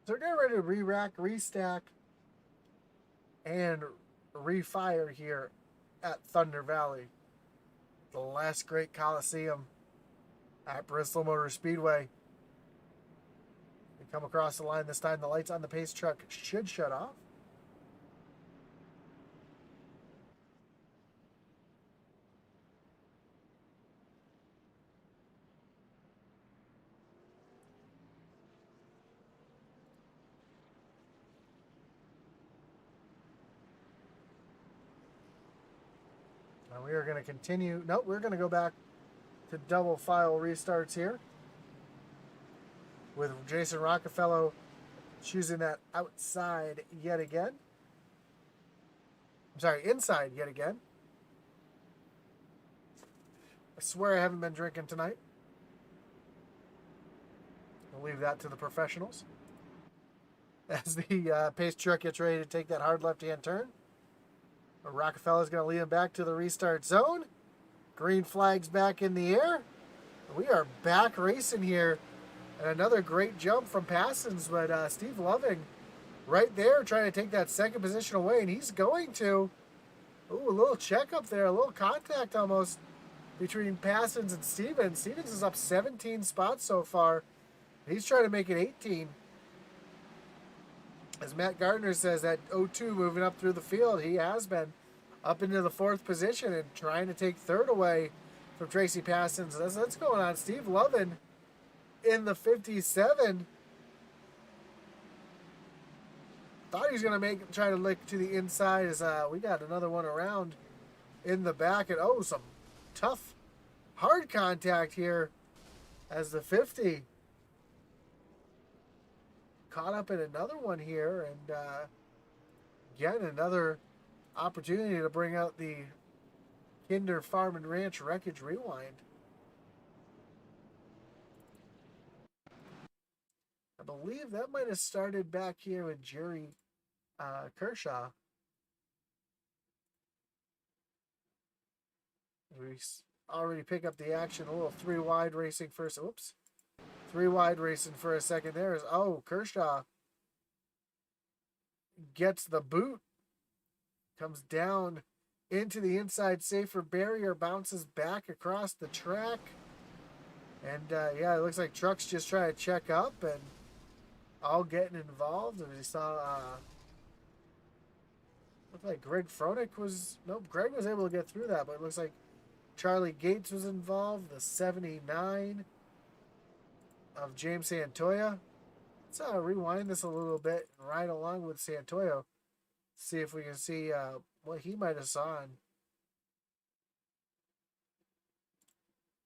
So they're getting ready to re-rack, restack, and refire here at Thunder Valley, the last great Coliseum at Bristol Motor Speedway. They come across the line this time. The lights on the pace truck should shut off. And we are going to continue. Nope, we're going to go back to double file restarts here, with Jason Rockefeller choosing that outside yet again. I'm sorry, inside yet again. I swear I haven't been drinking tonight. I'll leave that to the professionals. As the pace truck gets ready to take that hard left-hand turn, Rockefeller's going to lead him back to the restart zone. Green flag's back in the air. We are back racing here. And another great jump from Passons, but Steve Loving right there trying to take that second position away, and he's going to. Ooh, a little check up there, a little contact almost between Passons and Stevens. Stevens is up 17 spots so far. He's trying to make it 18. As Matt Gardner says, that 0-2 moving up through the field, he has been up into the fourth position and trying to take third away from Tracy Passons. That's going on. Steve Loving in the 57. Thought he was going to try to lick to the inside, as we got another one around in the back. And oh, some tough, hard contact here as the 50 caught up in another one here. And again, another opportunity to bring out the Kinder Farm and Ranch Wreckage Rewind. I believe that might have started back here with Jerry Kershaw. We already pick up the action. A little three-wide racing first. Oops. Three-wide racing for a second there. Kershaw gets the boot. Comes down into the inside safer barrier. Bounces back across the track. And, yeah, it looks like trucks just trying to check up and all getting involved. And we saw, looked like Greg Froelich was, nope, Greg was able to get through that, but it looks like Charlie Gates was involved, the 79 of James Santoya. Let's rewind this a little bit and ride along with Santoya. See if we can see what he might have saw, and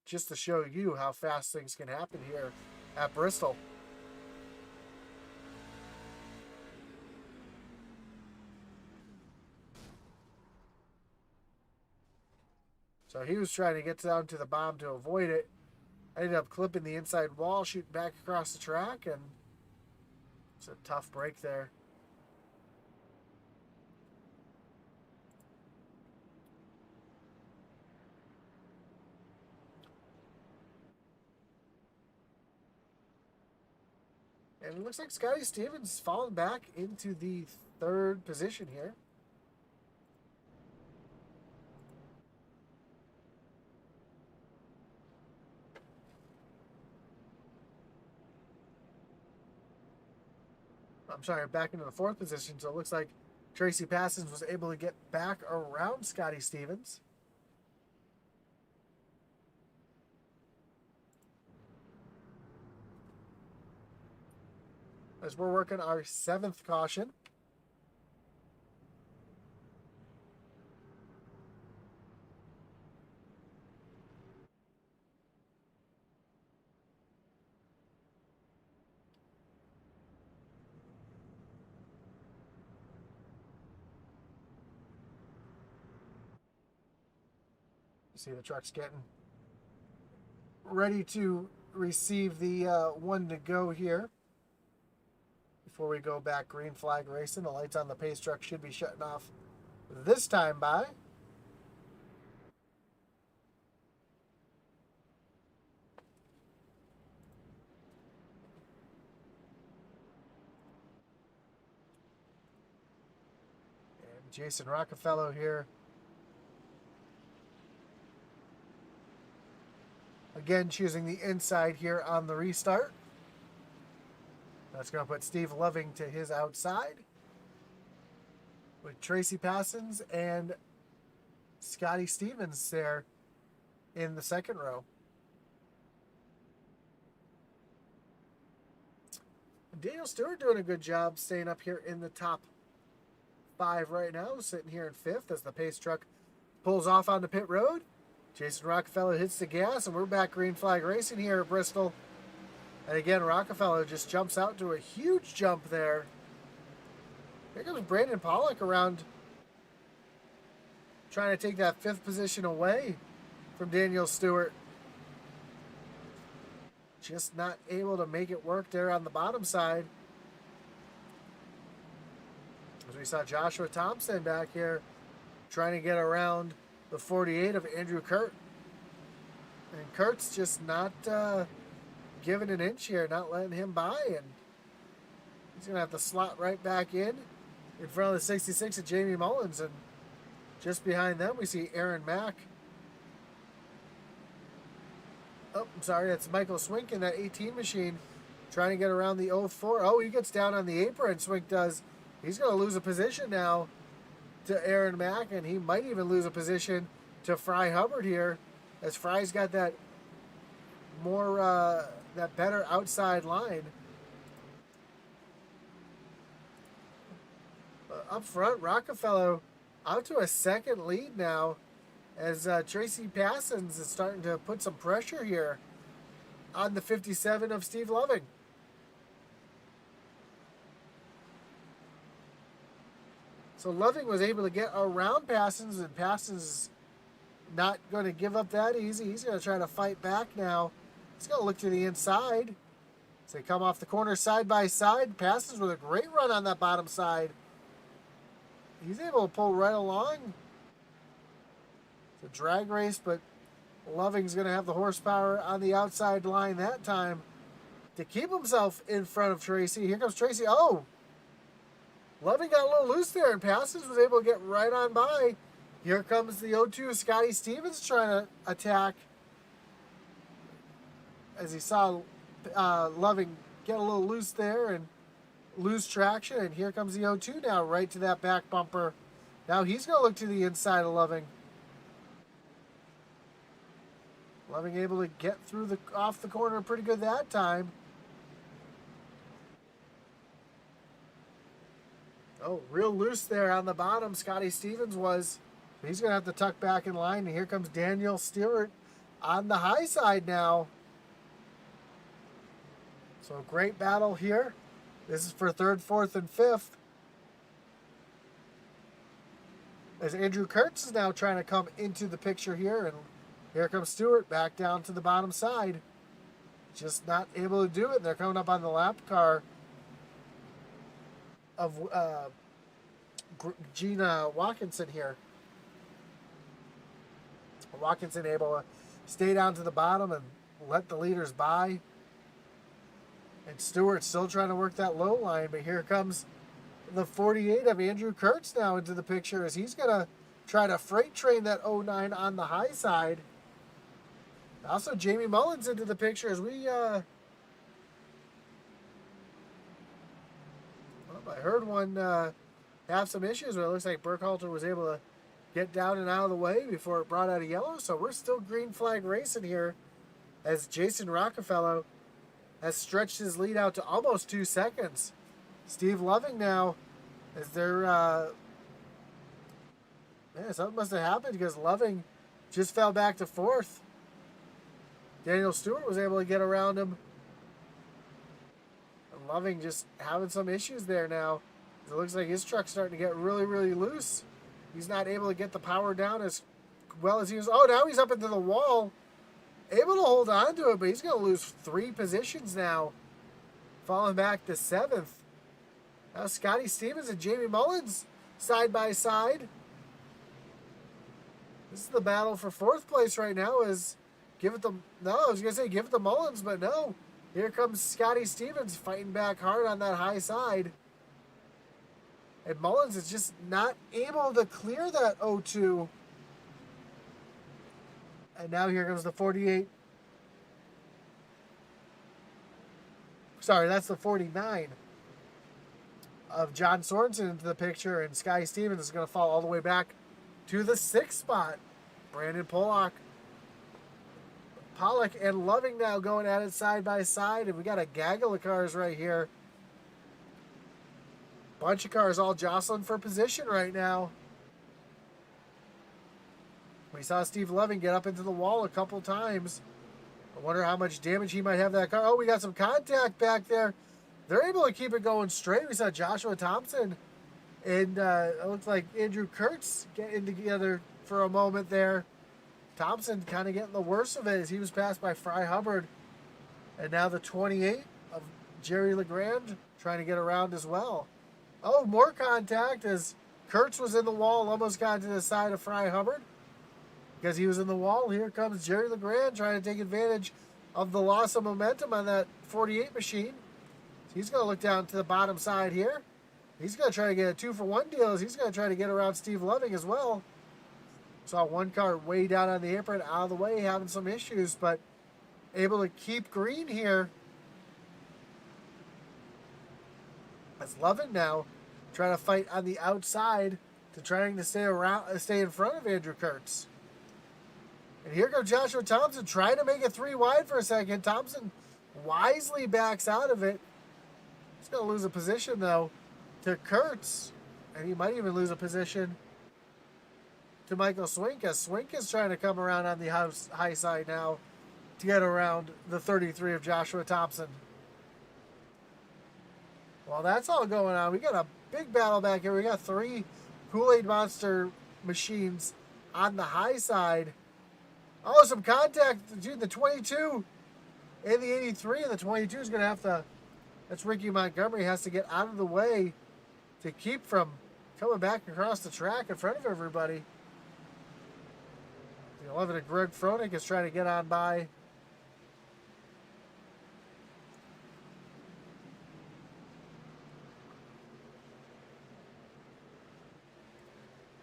just to show you how fast things can happen here at Bristol. So he was trying to get down to the bomb to avoid it. I ended up clipping the inside wall, shooting back across the track, and it's a tough break there. And it looks like Scotty Stevens falling back into the third position here. I'm sorry, back into the fourth position. So it looks like Tracy Passons was able to get back around Scotty Stevens. As we're working our seventh caution. You see the truck's getting ready to receive the one to go here. Before we go back green flag racing, the lights on the pace truck should be shutting off this time by. And Jason Rockefeller here. Again, choosing the inside here on the restart. That's going to put Steve Loving to his outside. With Tracy Passons and Scotty Stevens there in the second row. Daniel Stewart doing a good job staying up here in the top 5 right now, sitting here in 5th as the pace truck pulls off onto pit road. Jason Rockefeller hits the gas, and we're back green flag racing here at Bristol. And again, Rockefeller just jumps out to a huge jump there. Here comes Brandon Pollock around, trying to take that 5th position away from Daniel Stewart. Just not able to make it work there on the bottom side. As we saw Joshua Thompson back here trying to get around the 48 of Andrew Kurt. And Kurt's just not giving an inch here, not letting him by. And he's going to have to slot right back in front of the 66 of Jamie Mullins. And just behind them, we see Aaron Mack. Oh, I'm sorry, that's Michael Swink in that 18 machine trying to get around the 04. Oh, he gets down on the apron, Swink does. He's going to lose a position now to Aaron Mack, and he might even lose a position to Fry Hubbard here, as Fry's got that more, that better outside line. Up front, Rockefeller out to a second lead now, as Tracy Passons is starting to put some pressure here on the 57 of Steve Loving. So Loving was able to get around Passons, and Passons is not going to give up that easy. He's going to try to fight back now. He's going to look to the inside. So they come off the corner side by side. Passons with a great run on that bottom side. He's able to pull right along. It's a drag race, but Loving's going to have the horsepower on the outside line that time to keep himself in front of Tracy. Here comes Tracy. Oh! Loving got a little loose there, and Passons was able to get right on by. Here comes the 0-2 Scotty Stevens trying to attack. As he saw Loving get a little loose there and lose traction. And here comes the 0-2 now, right to that back bumper. Now he's going to look to the inside of Loving. Loving able to get through the off the corner pretty good that time. Oh, real loose there on the bottom. Scotty Stevens was. He's going to have to tuck back in line. And here comes Daniel Stewart on the high side now. So great battle here. This is for 3rd, 4th, and 5th. As Andrew Kurtz is now trying to come into the picture here. And here comes Stewart back down to the bottom side. just not able to do it. They're coming up on the lap car of Gina Watkinson here. Watkinson able to stay down to the bottom and let the leaders by. And Stewart still trying to work that low line, but here comes the 48 of Andrew Kurtz now into the picture as he's going to try to freight train that 09 on the high side. Also, Jamie Mullins into the picture as we, I heard one have some issues, but it looks like Burkhalter was able to get down and out of the way before it brought out a yellow. So we're still green flag racing here as Jason Rockefeller has stretched his lead out to almost 2 seconds. Steve Loving now, as they're, something must have happened because Loving just fell back to 4th. Daniel Stewart was able to get around him. And Loving just having some issues there now. It looks like his truck's starting to get really, really loose. He's not able to get the power down as well as he was. Oh, now he's up into the wall. Able to hold on to it, but he's going to lose 3 positions now. Falling back to 7th. Now Scotty Stevens and Jamie Mullins side by side. This is the battle for 4th place right now. Give it to Mullins, but no. Here comes Scotty Stevens fighting back hard on that high side. And Mullins is just not able to clear that 0-2. And now here comes the 48. Sorry, that's the 49 of John Sorensen into the picture. And Scotty Stevens is going to fall all the way back to the 6th spot. Brandon Pollock and Loving now going at it side by side. And we got a gaggle of cars right here. Bunch of cars all jostling for position right now. We saw Steve Loving get up into the wall a couple times. I wonder how much damage he might have that car. Oh, we got some contact back there. They're able to keep it going straight. We saw Joshua Thompson and it looks like Andrew Kurtz getting together for a moment there. Thompson kind of getting the worst of it as he was passed by Fry Hubbard. And now the 28 of Jerry LeGrand trying to get around as well. Oh, more contact as Kurtz was in the wall, almost got to the side of Fry Hubbard. Because he was in the wall, here comes Jerry LeGrand trying to take advantage of the loss of momentum on that 48 machine. So he's going to look down to the bottom side here. He's going to try to get a 2-for-1 deal. He's going to try to get around Steve Loving as well. Saw one car way down on the apron, out of the way, having some issues, but able to keep green here. As Loving now trying to fight on the outside to trying to stay in front of Andrew Kurtz. And here goes Joshua Thompson trying to make it 3 wide for a second. Thompson wisely backs out of it. He's going to lose a position, though, to Kurtz. And he might even lose a position to Michael Swink, as Swink is trying to come around on the high side now to get around the 33 of Joshua Thompson. Well, that's all going on. We got a big battle back here. We got 3 Kool-Aid Monster machines on the high side. Oh, some contact between the 22 and the 83. And the 22 is going to have to, that's Ricky Montgomery, has to get out of the way to keep from coming back across the track in front of everybody. The 11 of Greg Froenig is trying to get on by.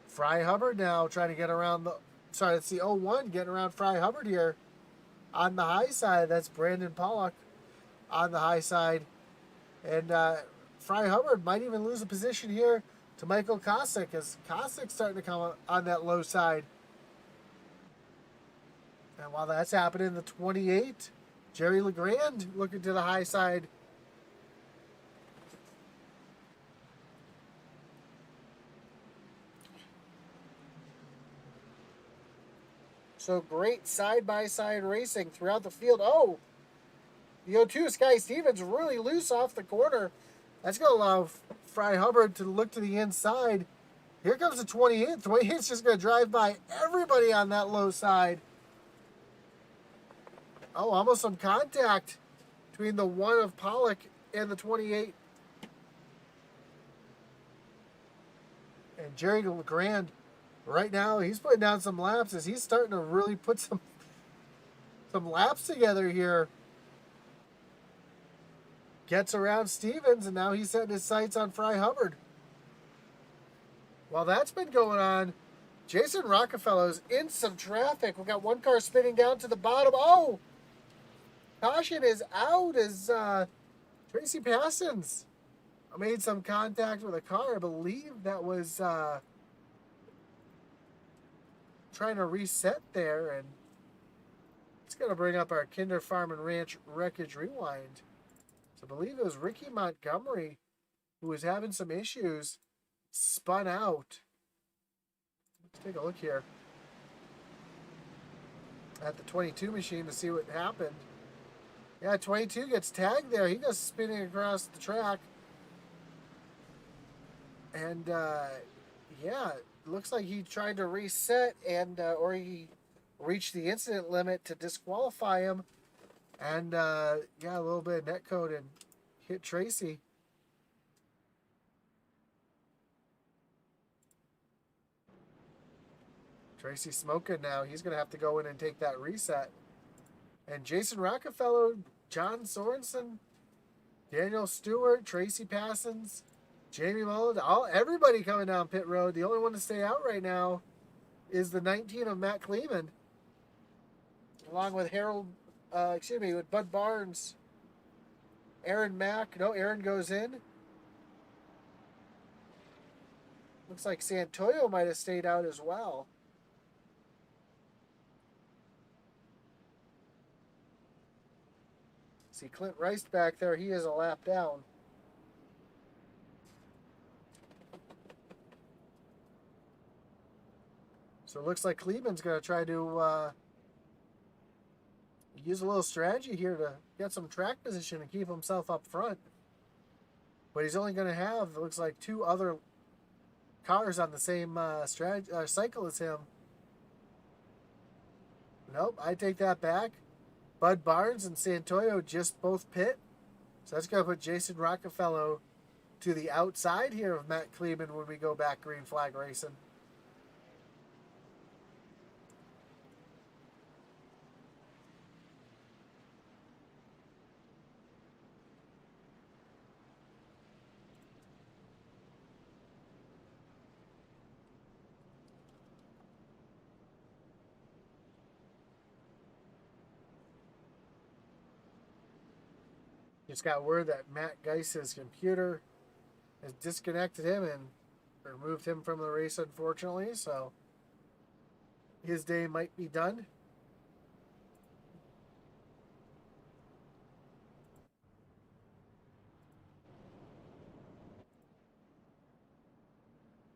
Fry Hubbard now trying to get around the, sorry, it's the 01 getting around Fry Hubbard here on the high side. That's Brandon Pollock on the high side. And Fry Hubbard might even lose a position here to Michael Kosick, as Kosick's starting to come on that low side. And while that's happening, the 28, Jerry LeGrand looking to the high side. So great side-by-side racing throughout the field. Oh, the 02 Sky Stevens really loose off the corner. That's going to allow Fry Hubbard to look to the inside. Here comes the 28. 28's just going to drive by everybody on that low side. Oh, almost some contact between the 1 of Pollock and the 28. And Jerry LeGrand, right now, he's putting down some laps as he's starting to really put some laps together here. Gets around Stevens, and now he's setting his sights on Fry Hubbard. While that's been going on, Jason Rockefeller's in some traffic. We got one car spinning down to the bottom. Oh! Caution is out as Tracy Passons made some contact with a car. I believe that was trying to reset there, and it's going to bring up our Kinder Farm and Ranch Wreckage Rewind. So I believe it was Ricky Montgomery who was having some issues, spun out. Let's take a look here at the 22 machine to see what happened. Yeah, 22 gets tagged there. He goes spinning across the track. And, yeah, it looks like he tried to reset and, or he reached the incident limit to disqualify him. And, yeah, a little bit of netcode and hit Tracy. Tracy's smoking now. He's going to have to go in and take that reset. And Jason Rockefeller, John Sorensen, Daniel Stewart, Tracy Passons, Jamie Mullen, everybody coming down pit road. The only one to stay out right now is the 19 of Matt Kleeman, along with with Bud Barnes, Aaron Mack. No, Aaron goes in. Looks like Santoyo might have stayed out as well. See Clint Rice back there. He is a lap down. So it looks like Kleeman's going to try to use a little strategy here to get some track position and keep himself up front. But he's only going to have, it looks like, 2 other cars on the same cycle as him. Nope, I take that back. Bud Barnes and Santoyo just both pit. So that's going to put Jason Rockefeller to the outside here of Matt Kleeman when we go back green flag racing. Just got word that Matt Geiss's computer has disconnected him and removed him from the race, unfortunately. So his day might be done.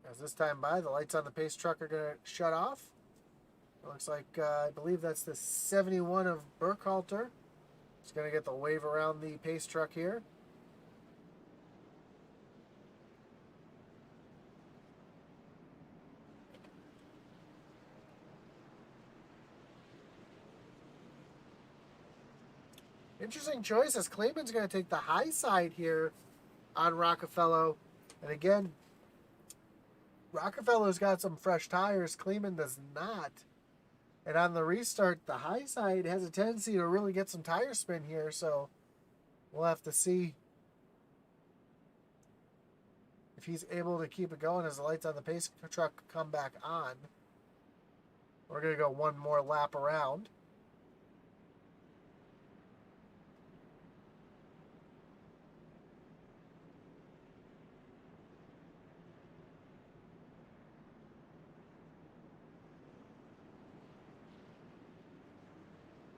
As this time by, the lights on the pace truck are going to shut off. It looks like, I believe that's the 71 of Burkhalter. It's going to get the wave around the pace truck here. Interesting choice as Kleeman's going to take the high side here on Rockefeller. And again, Rockefeller's got some fresh tires. Kleeman does not. And on the restart, the high side has a tendency to really get some tire spin here. So we'll have to see if he's able to keep it going as the lights on the pace truck come back on. We're going to go one more lap around.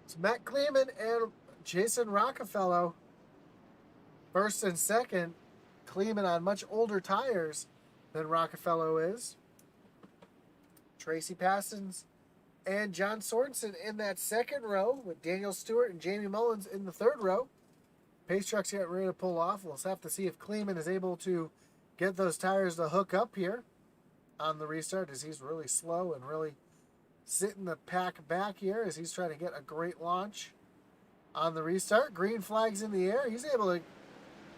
It's Matt Kleeman and Jason Rockefeller first and second. Kleeman on much older tires than Rockefeller is. Tracy Passons and John Sorensen in that second row with Daniel Stewart and Jamie Mullins in the third row. Pace truck's getting ready to pull off. We'll have to see if Kleeman is able to get those tires to hook up here on the restart, as he's really slow and really sitting the pack back here as he's trying to get a great launch on the restart. Green flags in the air. He's able to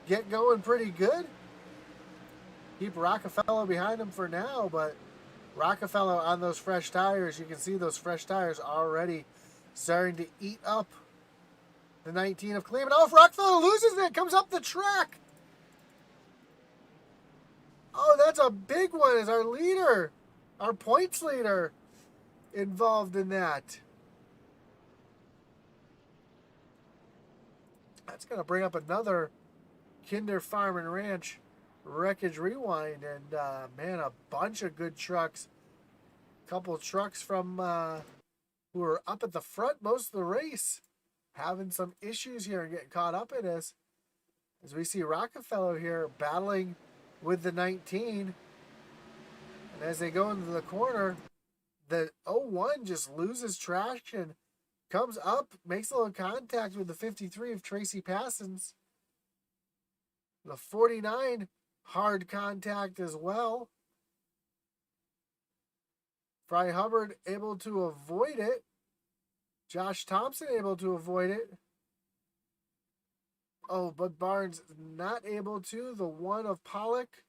get going pretty good. Keep Rockefeller behind him for now, but Rockefeller on those fresh tires. You can see those fresh tires already starting to eat up the 19 of Kleeman. Oh, if Rockefeller loses it, comes up the track. Oh, that's a big one. Is our leader, our points leader, involved in that? That's going to bring up another Kinder Farm and Ranch Wreckage Rewind. And, man, a bunch of good trucks. A couple of trucks from who were up at the front most of the race having some issues here and getting caught up in this. As we see Rockefeller here battling with the 19. And as they go into the corner, the 01 just loses traction. Comes up, makes a little contact with the 53 of Tracy Passons. The 49, hard contact as well. Fry Hubbard able to avoid it. Josh Thompson able to avoid it. Oh, but Barnes not able to. The 1 of Pollock.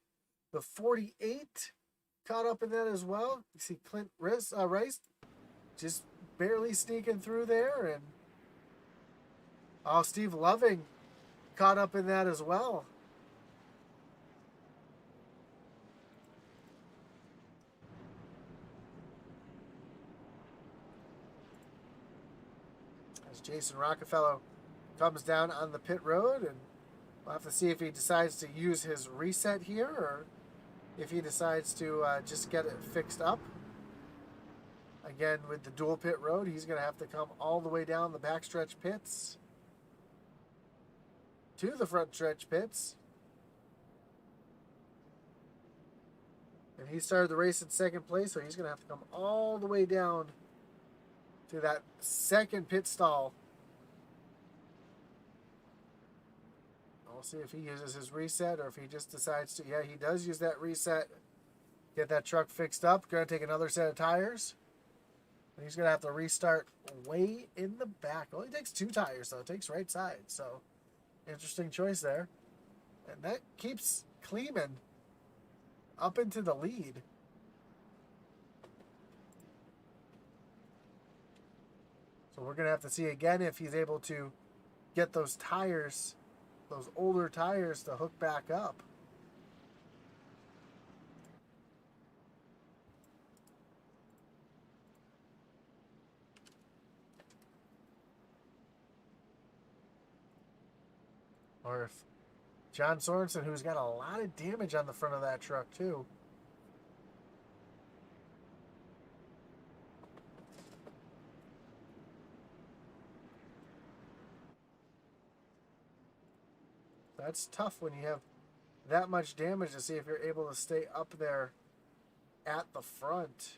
The 48 caught up in that as well. You see Clint Rice just barely sneaking through there. And oh, Steve Loving caught up in that as well. As Jason Rockefeller comes down on the pit road, and we'll have to see if he decides to use his reset here or if he decides to just get it fixed up. Again, with the dual pit road, he's going to have to come all the way down the backstretch pits to the front stretch pits. And he started the race in second place, so he's going to have to come all the way down to that second pit stall. We'll see if he uses his reset or if he just decides to. Yeah, he does use that reset. Get that truck fixed up. Going to take another set of tires. And he's going to have to restart way in the back. Only takes 2 tires, though. It takes right side. So, interesting choice there. And that keeps Kleeman up into the lead. So we're going to have to see again if he's able to get those tires, those older tires, to hook back up. Or if John Sorensen, who's got a lot of damage on the front of that truck too. That's tough when you have that much damage to see if you're able to stay up there at the front.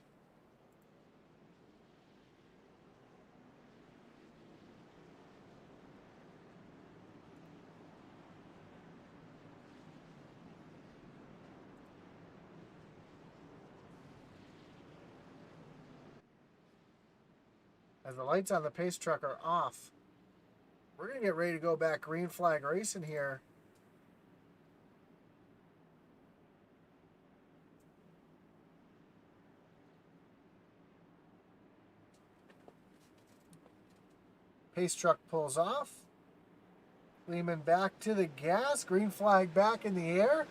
As the lights on the pace truck are off, we're going to get ready to go back green flag racing here. Pace truck pulls off. Kleeman back to the gas. Green flag back in the air.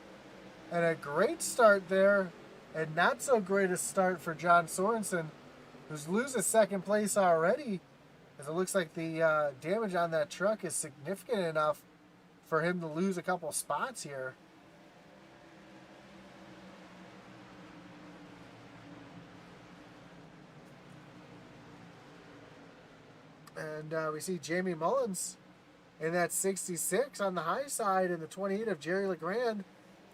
And a great start there. And not so great a start for John Sorensen, who's loses second place already. As it looks like the damage on that truck is significant enough for him to lose a couple spots here. And we see Jamie Mullins in that 66 on the high side and the 28 of Jerry LeGrand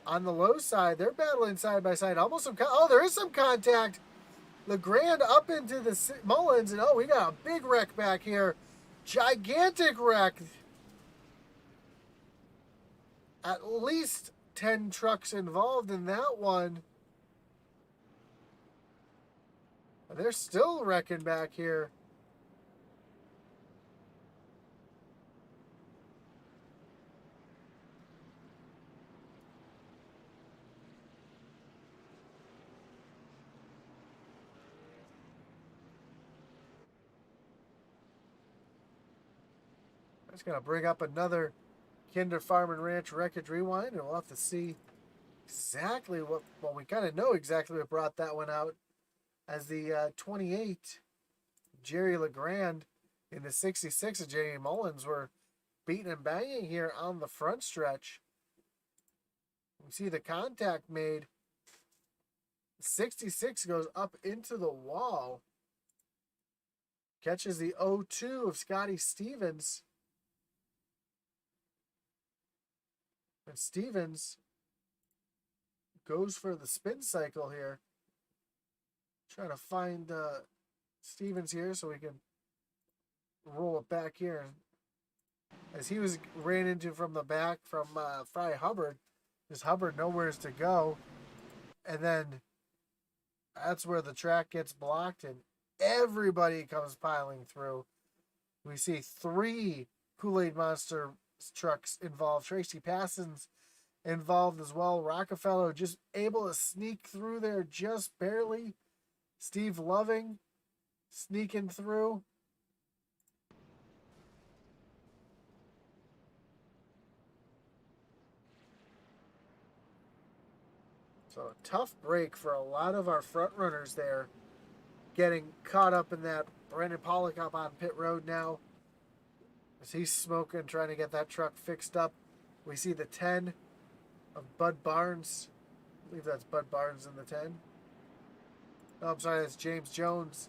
on the low side. They're battling side by side. Almost some oh, there is some contact. LeGrand up into the Mullins, and oh, we got a big wreck back here. Gigantic wreck. At least 10 trucks involved in that one. They're still wrecking back here. Just going to bring up another Kinder Farm and Ranch Wreckage Rewind, and we'll have to see exactly what, well, we kind of know exactly what brought that one out, as the 28 Jerry LeGrand in the 66 of Jamie Mullins were beating and banging here on the front stretch. We see the contact made. 66 goes up into the wall. Catches the 0-2 of Scotty Stevens. And Stevens goes for the spin cycle here. Trying to find Stevens here so we can roll it back here. As he was ran into from the back from Fry Hubbard. Just Hubbard nowheres to go. And then that's where the track gets blocked and everybody comes piling through. We see 3 Kool-Aid Monster trucks involved. Tracy Passon's involved as well. Rockefeller just able to sneak through there just barely. Steve Loving sneaking through. So a tough break for a lot of our front runners there. Getting caught up in that. Brandon Pollock up on pit road now. As he's smoking, trying to get that truck fixed up. We see the 10 of Bud Barnes. I believe that's Bud Barnes in the 10. Oh, I'm sorry, that's James Jones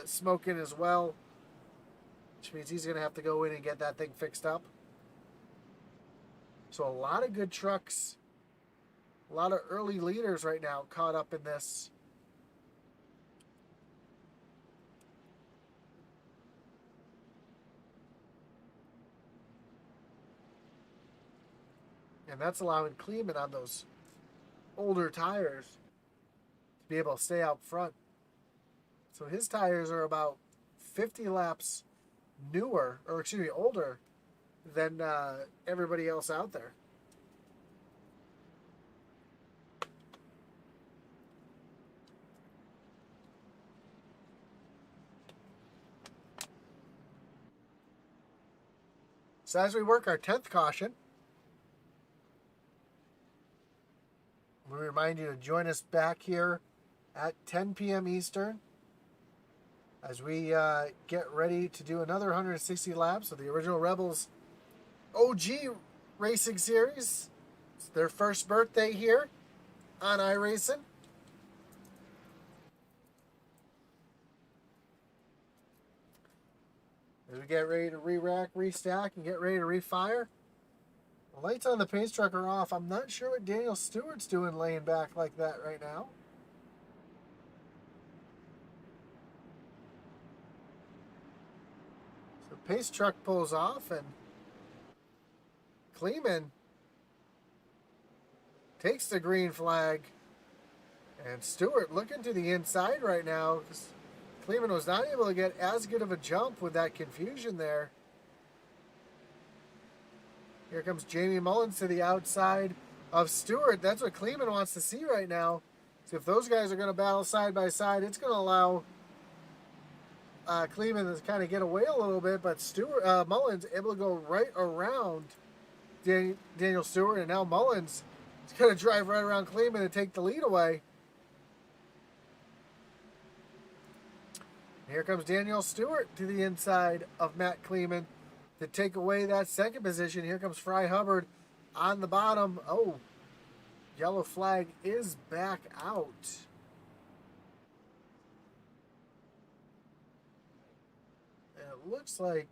smoking as well. Which means he's going to have to go in and get that thing fixed up. So a lot of good trucks. A lot of early leaders right now caught up in this. And that's allowing Kleeman on those older tires to be able to stay out front. So his tires are about 50 laps newer, or excuse me, older than everybody else out there. So as we work our 10th caution, we remind you to join us back here at 10 p.m. Eastern as we get ready to do another 160 laps of the original Rebels OG Racing Series. It's their first birthday here on iRacing. As we get ready to re-rack, restack, and get ready to refire. The lights on the pace truck are off. I'm not sure what Daniel Stewart's doing laying back like that right now. So the pace truck pulls off and Kleeman takes the green flag. And Stewart looking to the inside right now because Kleeman was not able to get as good of a jump with that confusion there. Here comes Jamie Mullins to the outside of Stewart. That's what Kleeman wants to see right now. So if those guys are going to battle side by side, it's going to allow Kleeman to kind of get away a little bit. But Mullins able to go right around Daniel Stewart. And now Mullins is going to drive right around Kleeman and take the lead away. Here comes Daniel Stewart to the inside of Matt Kleeman to take away that second position. Here comes Fry Hubbard on the bottom. Oh, yellow flag is back out. And it looks like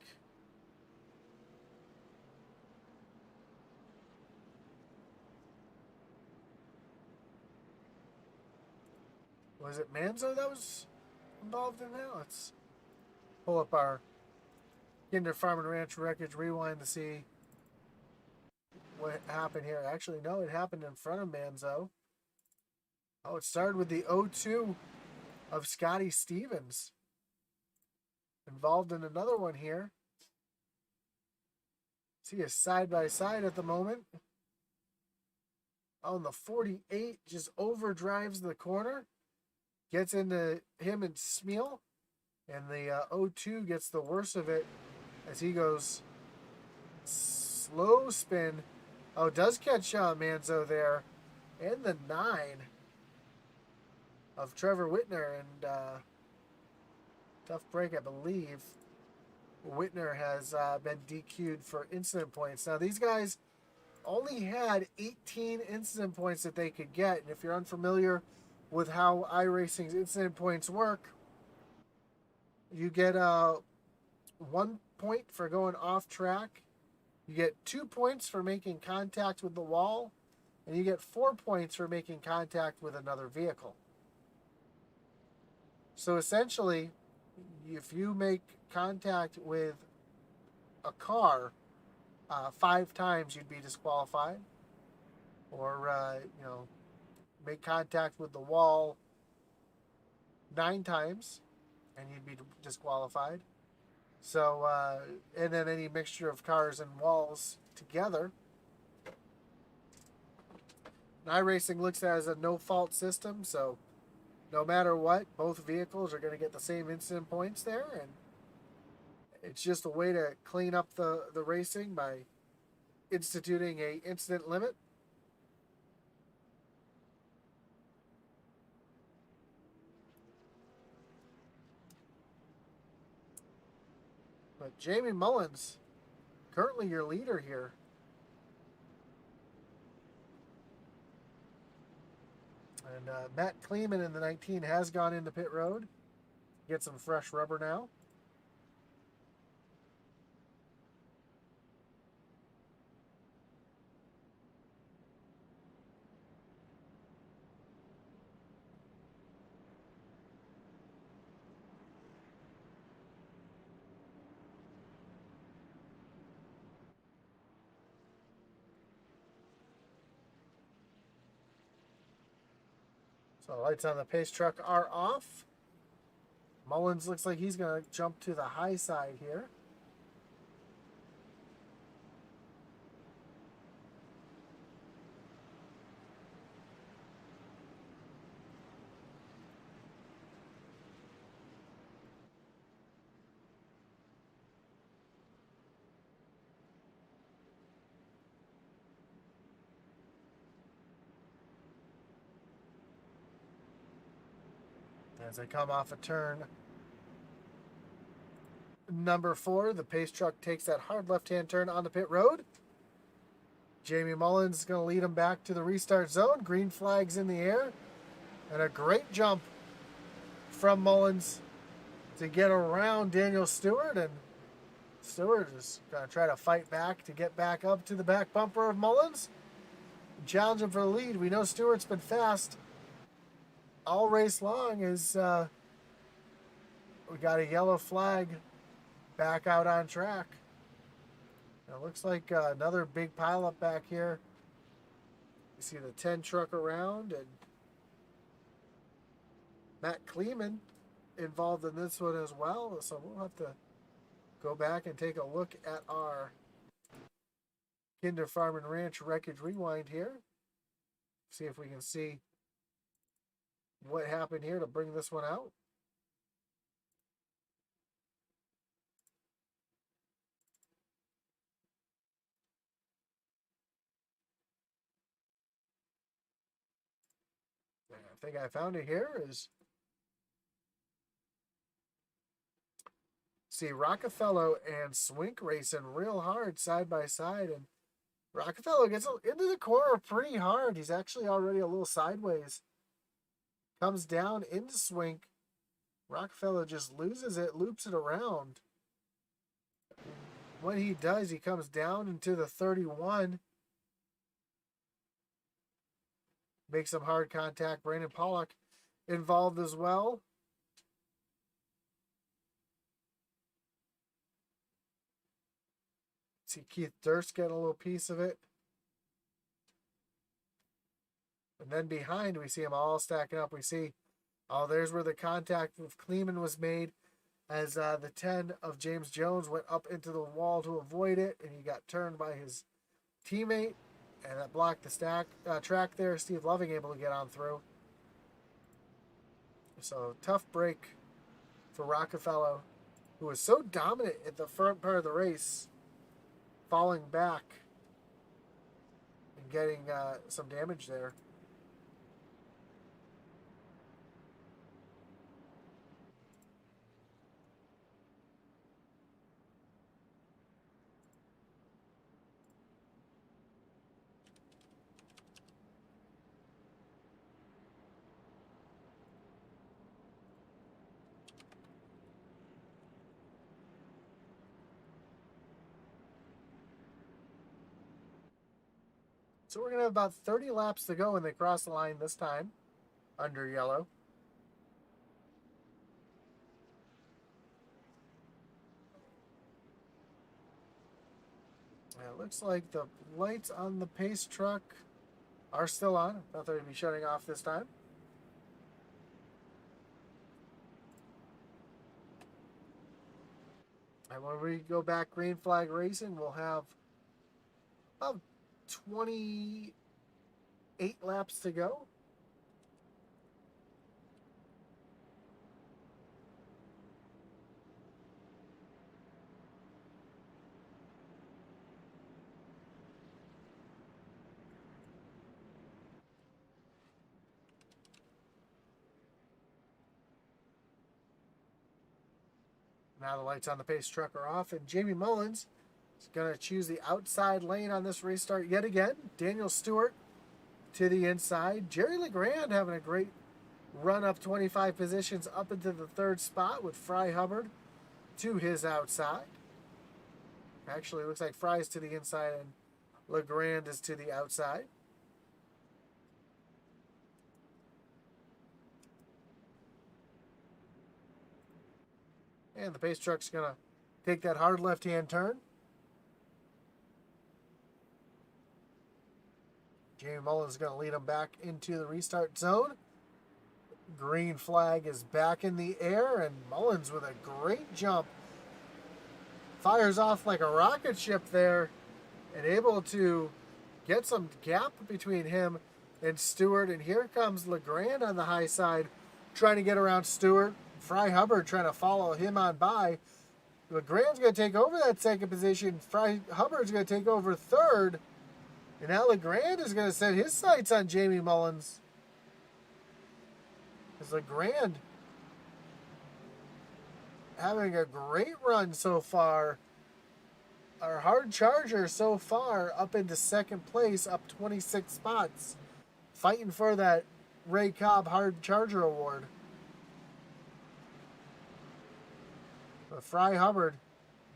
was it Manzo that was involved in that? Let's pull up our Kinder Farm and Ranch Wreckage Rewind to see what happened here. Actually, no, it happened in front of Manzo. Oh, it started with the 0-2 of Scotty Stevens. Involved in another one here. See a side-by-side at the moment. Oh, and the 48 just overdrives the corner. Gets into him and Smeal. And the 0-2 gets the worst of it as he goes slow spin. Oh, does catch Manzo there. And the 9 of Trevor Whitner. And tough break, I believe. Whitner has been DQ'd for incident points. Now, these guys only had 18 incident points that they could get. And if you're unfamiliar with how iRacing's incident points work, you get 1 point for going off track. You get 2 points for making contact with the wall. And you get 4 points for making contact with another vehicle. So essentially, if you make contact with a car 5 times, you'd be disqualified. Or, make contact with the wall 9 times, and you'd be disqualified. So, and then any mixture of cars and walls together. iRacing looks at it as a no-fault system, so no matter what, both vehicles are going to get the same incident points there, and it's just a way to clean up the racing by instituting a incident limit. But Jamie Mullins, currently your leader here. And Matt Kleeman in the 19 has gone into pit road. Get some fresh rubber now. So lights on the pace truck are off. Mullins looks like he's going to jump to the high side here. As they come off a turn number 4, the pace truck takes that hard left-hand turn on the pit road. Jamie Mullins is going to lead him back to the restart zone. Green flags in the air. And a great jump from Mullins to get around Daniel Stewart. And Stewart is going to try to fight back to get back up to the back bumper of Mullins and challenge him for the lead. We know Stewart's been fast all race long. We got a yellow flag back out on track. It looks like another big pileup back here. You see the 10 truck around, and Matt Kleeman involved in this one as well. So we'll have to go back and take a look at our Kinder Farm and Ranch Wreckage Rewind here. See if we can see what happened here to bring this one out. I think I found it here. See Rockefeller and Swink racing real hard side by side, and Rockefeller gets into the corner pretty hard. He's actually already a little sideways. Comes down into Swink. Rockefeller just loses it, loops it around. When he does, he comes down into the 31. Makes some hard contact. Brandon Pollock involved as well. See Keith Durst getting a little piece of it. And then behind, we see them all stacking up. We see, oh, there's where the contact with Kleeman was made as the 10 of James Jones went up into the wall to avoid it, and he got turned by his teammate. And that blocked the track there. Steve Loving able to get on through. So tough break for Rockefeller, who was so dominant at the front part of the race. falling back and getting some damage there. So we're going to have about 30 laps to go when they cross the line this time, under yellow. And it looks like the lights on the pace truck are still on. I thought they'd be shutting off this time. And when we go back green flag racing, we'll have about 28 laps to go. Now the lights on the pace truck are off, and Jamie Mullins is going to choose the outside lane on this restart yet again. Daniel Stewart to the inside. Jerry LeGrand having a great run up 25 positions up into the third spot with Fry Hubbard to his outside. Actually, it looks like Fry's to the inside and LeGrand is to the outside. And the pace truck's going to take that hard left-hand turn. Jamie Mullins is going to lead him back into the restart zone. Green flag is back in the air, and Mullins with a great jump. Fires off like a rocket ship there, and able to get some gap between him and Stewart. And here comes LeGrand on the high side, trying to get around Stewart. Fry Hubbard trying to follow him on by. LeGrand's going to take over that second position. Fry Hubbard's going to take over third. And now LeGrand is going to set his sights on Jamie Mullins. Because LeGrand having a great run so far. Our hard charger so far up into second place, up 26 spots. Fighting for that Ray Cobb Hard Charger Award. But Fry Hubbard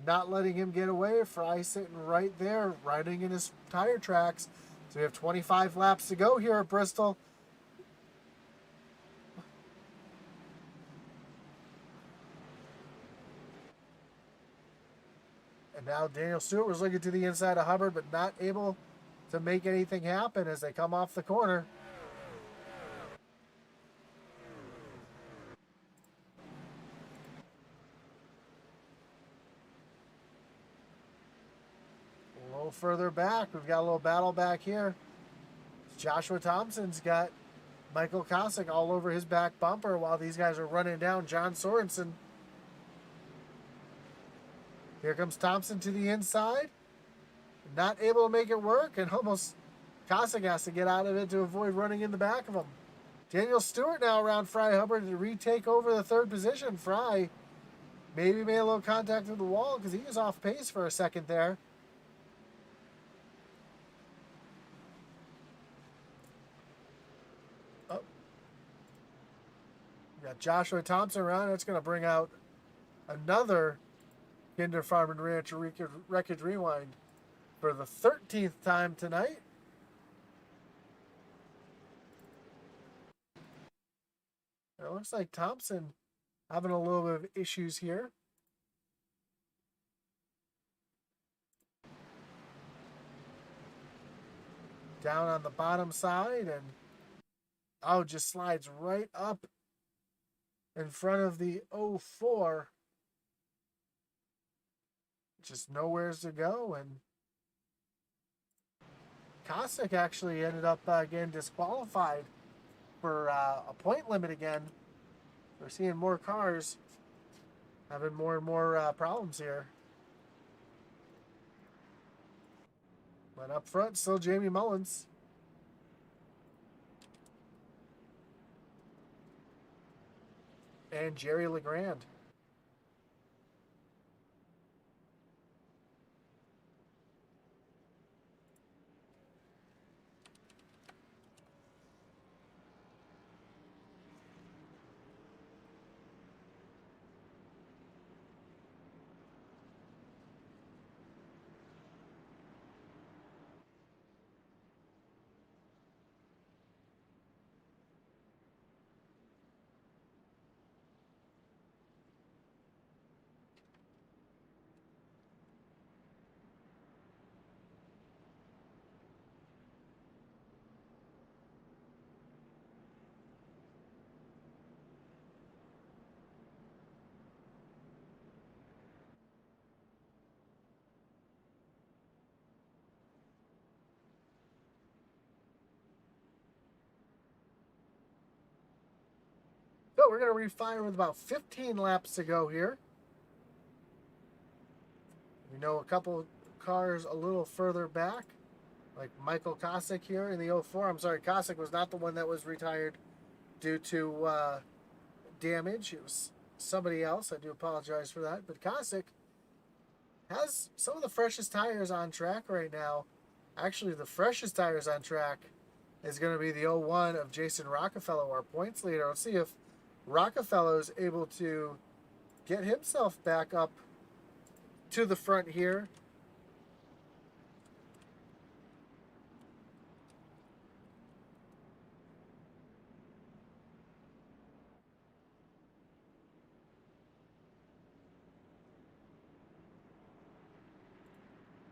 not letting him get away. Fry sitting right there, riding in his tire tracks. So we have 25 laps to go here at Bristol. And now Daniel Stewart was looking to the inside of Hubbard, but not able to make anything happen as they come off the corner. A little further back, we've got a little battle back here. Joshua Thompson's got Michael Kosick all over his back bumper while these guys are running down John Sorensen. Here comes Thompson to the inside. Not able to make it work, and almost Kosick has to get out of it to avoid running in the back of him. Daniel Stewart now around Fry Hubbard to retake over the third position. Fry maybe made a little contact with the wall because he was off pace for a second there. Oh. We got Joshua Thompson around. That's going to bring out another Kinder Farm and Ranch Wreckage Rewind for the 13th time tonight. It looks like Thompson having a little bit of issues here. Down on the bottom side, and just slides right up in front of the 04. Just nowheres to go, and Kosick actually ended up getting disqualified for a point limit again. We're seeing more cars having more and more problems here. But up front, still Jamie Mullins. And Jerry LeGrand. So we're going to refire with about 15 laps to go here. We know a couple cars a little further back, like Michael Kosick here in the 04. I'm sorry, Kosick was not the one that was retired due to damage. It was somebody else. I do apologize for that. But Kosick has some of the freshest tires on track right now. Actually, the freshest tires on track is going to be the 01 of Jason Rockefeller, our points leader. Let's see if Rockefeller is able to get himself back up to the front here.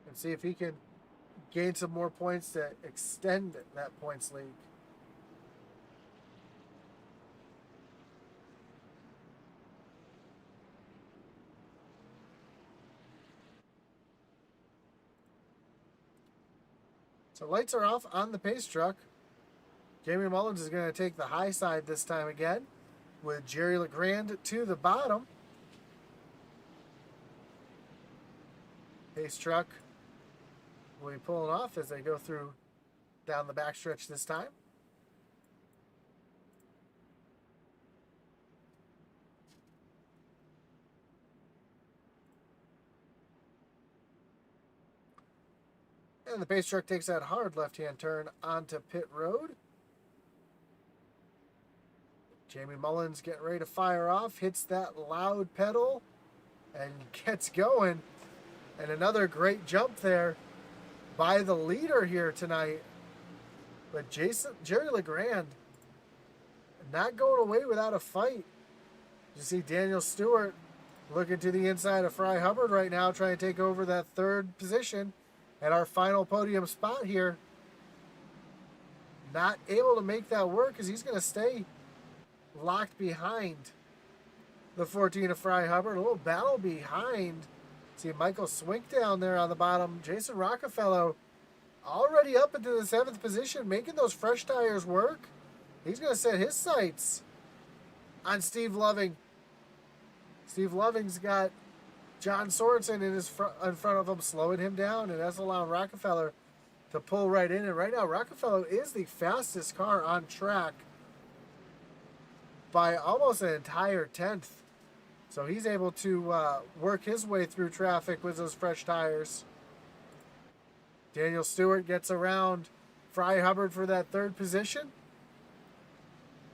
And see if he can gain some more points to extend that points lead. So lights are off on the pace truck. Jamie Mullins is going to take the high side this time again, with Jerry LeGrand to the bottom. Pace truck will be pulling off as they go through down the backstretch this time. And the pace truck takes that hard left-hand turn onto pit road. Jamie Mullins getting ready to fire off, hits that loud pedal, and gets going. And another great jump there by the leader here tonight. But Jerry LeGrand not going away without a fight. You see Daniel Stewart looking to the inside of Fry Hubbard right now, trying to take over that third position at our final podium spot here. Not able to make that work because he's going to stay locked behind the 14 of Fry Hubbard. A little battle behind. See Michael Swink down there on the bottom. Jason Rockefeller already up into the 7th position, making those fresh tires work. He's going to set his sights on Steve Loving. Steve Loving's got John Sorensen in front of him, slowing him down, and that's allowing Rockefeller to pull right in. And right now, Rockefeller is the fastest car on track by almost an entire tenth. So he's able to work his way through traffic with those fresh tires. Daniel Stewart gets around Fry Hubbard for that third position.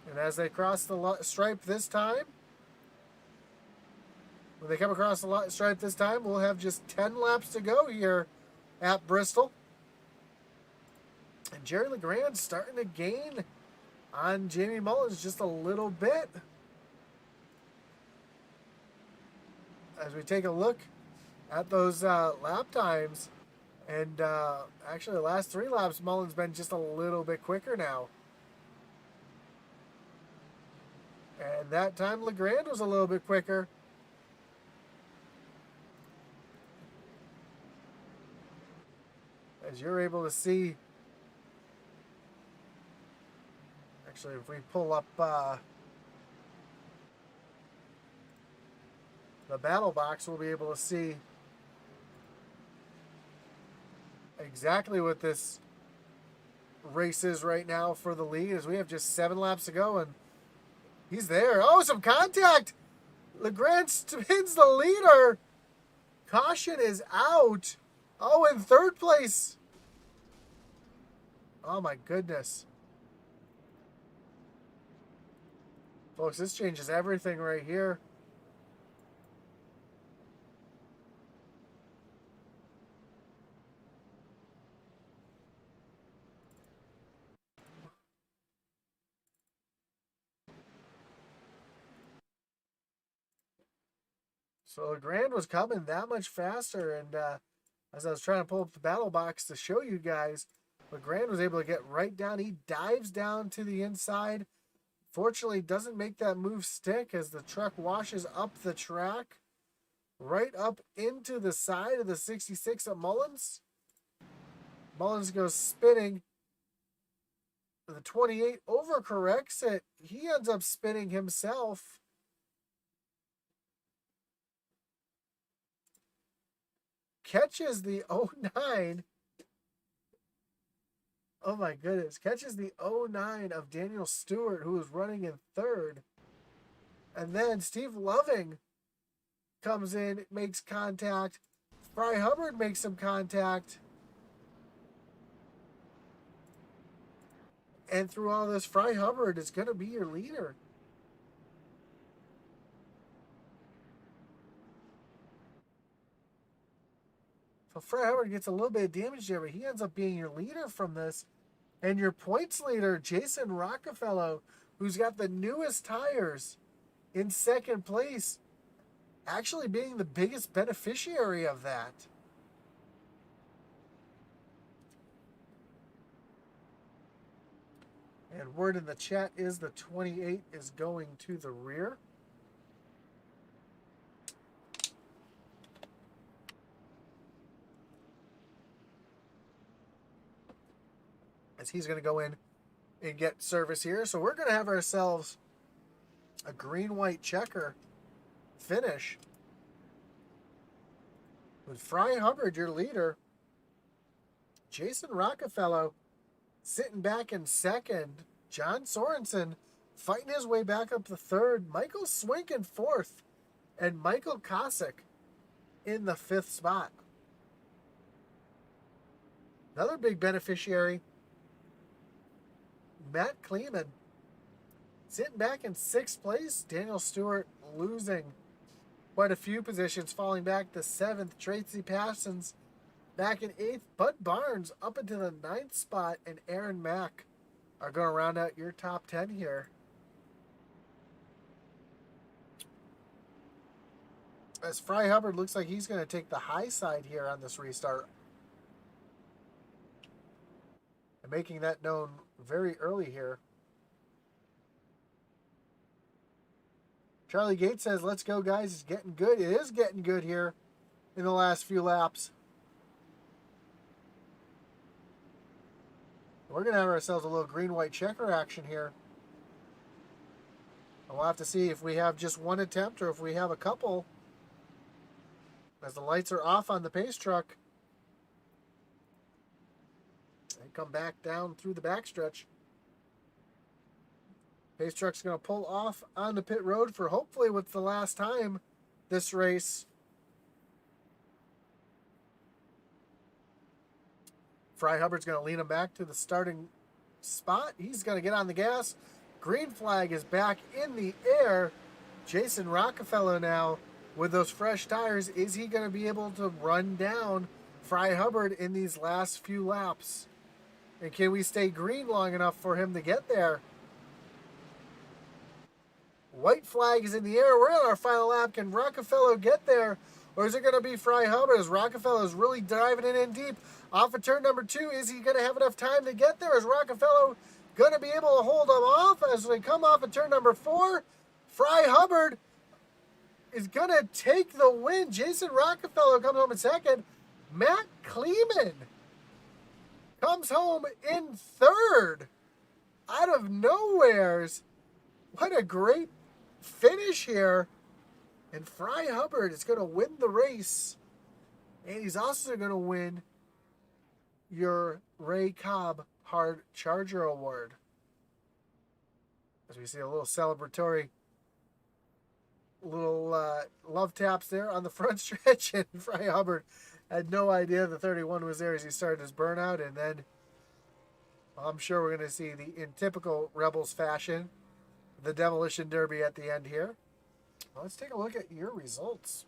And as they cross the stripe this time, when they come across the stripe this time, we'll have just 10 laps to go here at Bristol. And Jerry LeGrand starting to gain on Jamie Mullins just a little bit. As we take a look at those lap times, and actually the last 3 laps, Mullins been just a little bit quicker now. And that time LeGrand was a little bit quicker. As you're able to see, actually if we pull up the battle box, we'll be able to see exactly what this race is right now for the lead, as we have just 7 laps to go, and he's there. Oh, some contact! Legrand spins the leader. Caution is out. Oh, in third place. Oh, my goodness. Folks, this changes everything right here. So Legrand was coming that much faster, and as I was trying to pull up the battle box to show you guys, Legrand was able to get right down. He dives down to the inside. Fortunately, doesn't make that move stick as the truck washes up the track, right up into the side of the 66 at Mullins. Mullins goes spinning. The 28 overcorrects it. He ends up spinning himself. Catches the 09. Oh my goodness. Catches the 09 of Daniel Stewart, who was running in third. And then Steve Loving comes in, makes contact. Fry Hubbard makes some contact. And through all this, Fry Hubbard is going to be your leader. So Fry Hubbard gets a little bit of damage there, but he ends up being your leader from this. And your points leader, Jason Rockefeller, who's got the newest tires, in second place, actually being the biggest beneficiary of that. And word in the chat is the 28 is going to the rear. As he's going to go in and get service here. So we're going to have ourselves a green-white checker finish with Fry Hubbard, your leader. Jason Rockefeller sitting back in second. John Sorensen fighting his way back up to third. Michael Swink in fourth. And Michael Kosick in the fifth spot. Another big beneficiary, Matt Kleeman, sitting back in sixth place. Daniel Stewart losing quite a few positions, falling back to seventh. Tracy Parsons back in eighth. Bud Barnes up into the ninth spot, and Aaron Mack are going to round out your top 10 here. As Fry Hubbard looks like he's going to take the high side here on this restart. And making that known very early here. Charlie Gates says, let's go, guys. It's getting good. It is getting good here in the last few laps. We're going to have ourselves a little green-white checker action here. And we'll have to see if we have just one attempt or if we have a couple. As the lights are off on the pace truck. They come back down through the backstretch. Pace truck's going to pull off on the pit road for hopefully what's the last time this race. Fry Hubbard's going to lean him back to the starting spot. He's going to get on the gas. Green flag is back in the air. Jason Rockefeller now with those fresh tires. Is he going to be able to run down Fry Hubbard in these last few laps? And can we stay green long enough for him to get there? White flag is in the air. We're on our final lap. Can Rockefeller get there? Or is it going to be Fry Hubbard as Rockefeller is really driving it in deep? Off of turn number 2, is he going to have enough time to get there? Is Rockefeller going to be able to hold him off as we come off of turn number 4? Fry Hubbard is going to take the win. Jason Rockefeller comes home in second. Matt Kleeman comes home in third out of nowheres. What a great finish here. And Fry Hubbard is going to win the race. And he's also going to win your Ray Cobb Hard Charger Award. As we see a little celebratory little love taps there on the front stretch, and Fry Hubbard had no idea the 31 was there as he started his burnout, and then I'm sure we're going to see in typical Rebels fashion, the Demolition Derby at the end here. Well, let's take a look at your results.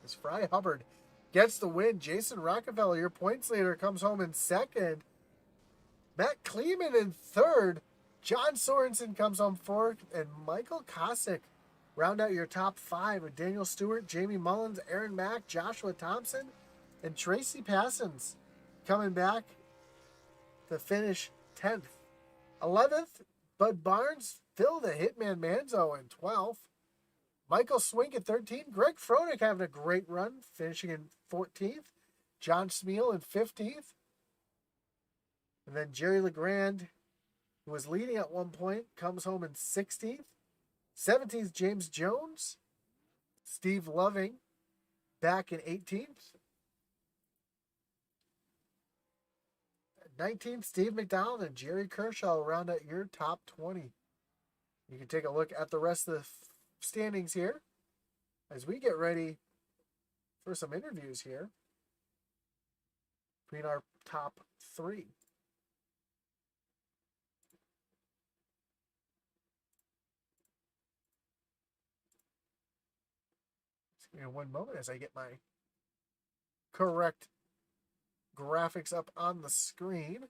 As Fry Hubbard gets the win, Jason Rockefeller, your points leader, comes home in second. Matt Kleeman in third. John Sorensen comes home fourth, and Michael Kosick round out your top five with Daniel Stewart, Jamie Mullins, Aaron Mack, Joshua Thompson, and Tracy Passons coming back to finish 10th. 11th, Bud Barnes, Phil the Hitman Manzo in 12th. Michael Swink at 13th. Greg Froelich having a great run, finishing in 14th. John Smeal in 15th. And then Jerry LeGrand, who was leading at one point, comes home in 16th. 17th, James Jones. Steve Loving back in 18th. 19th, Steve McDonald and Jerry Kershaw round out your top 20. You can take a look at the rest of the standings here as we get ready for some interviews here between our top three. Just give me one moment as I get my correct graphics up on the screen.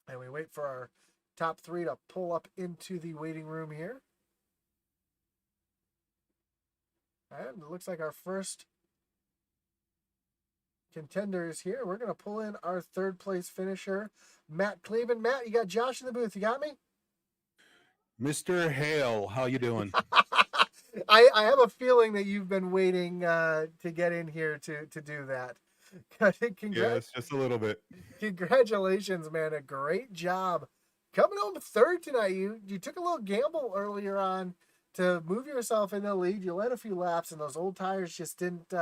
And we wait for our top three to pull up into the waiting room here. And it looks like our first contender is here. We're going to pull in our third place finisher, Matt Cleveland. Matt, you got Josh in the booth. You got me? Mr. Hale, how you doing? I have a feeling that you've been waiting to get in here to do that. Yes, just a little bit. Congratulations, man. A great job. Coming home third tonight. You took a little gamble earlier on to move yourself in the lead. You led a few laps, and those old tires just didn't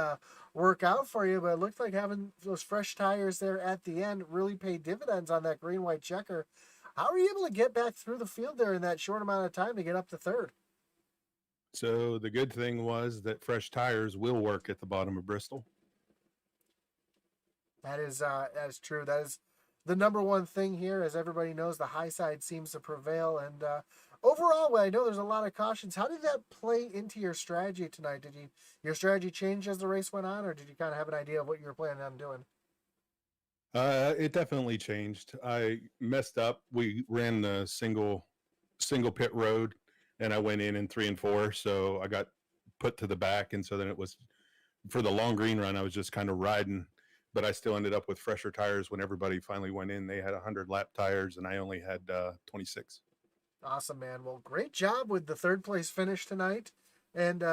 work out for you, but it looked like having those fresh tires there at the end really paid dividends on that green-white checker. How were you able to get back through the field there in that short amount of time to get up to third? So the good thing was that fresh tires will work at the bottom of Bristol. That is true. That is the number one thing here. As everybody knows, the high side seems to prevail. And overall, I know there's a lot of cautions. How did that play into your strategy tonight? Did your strategy change as the race went on, or did you kind of have an idea of what you were planning on doing? It definitely changed. I messed up. We ran the single pit road, and I went in 3 and 4, so I got put to the back, and so then it was for the long green run. I was just kind of riding, but I still ended up with fresher tires when everybody finally went in. They had 100 lap tires, and I only had 26. Awesome, man. Well, great job with the third place finish tonight. And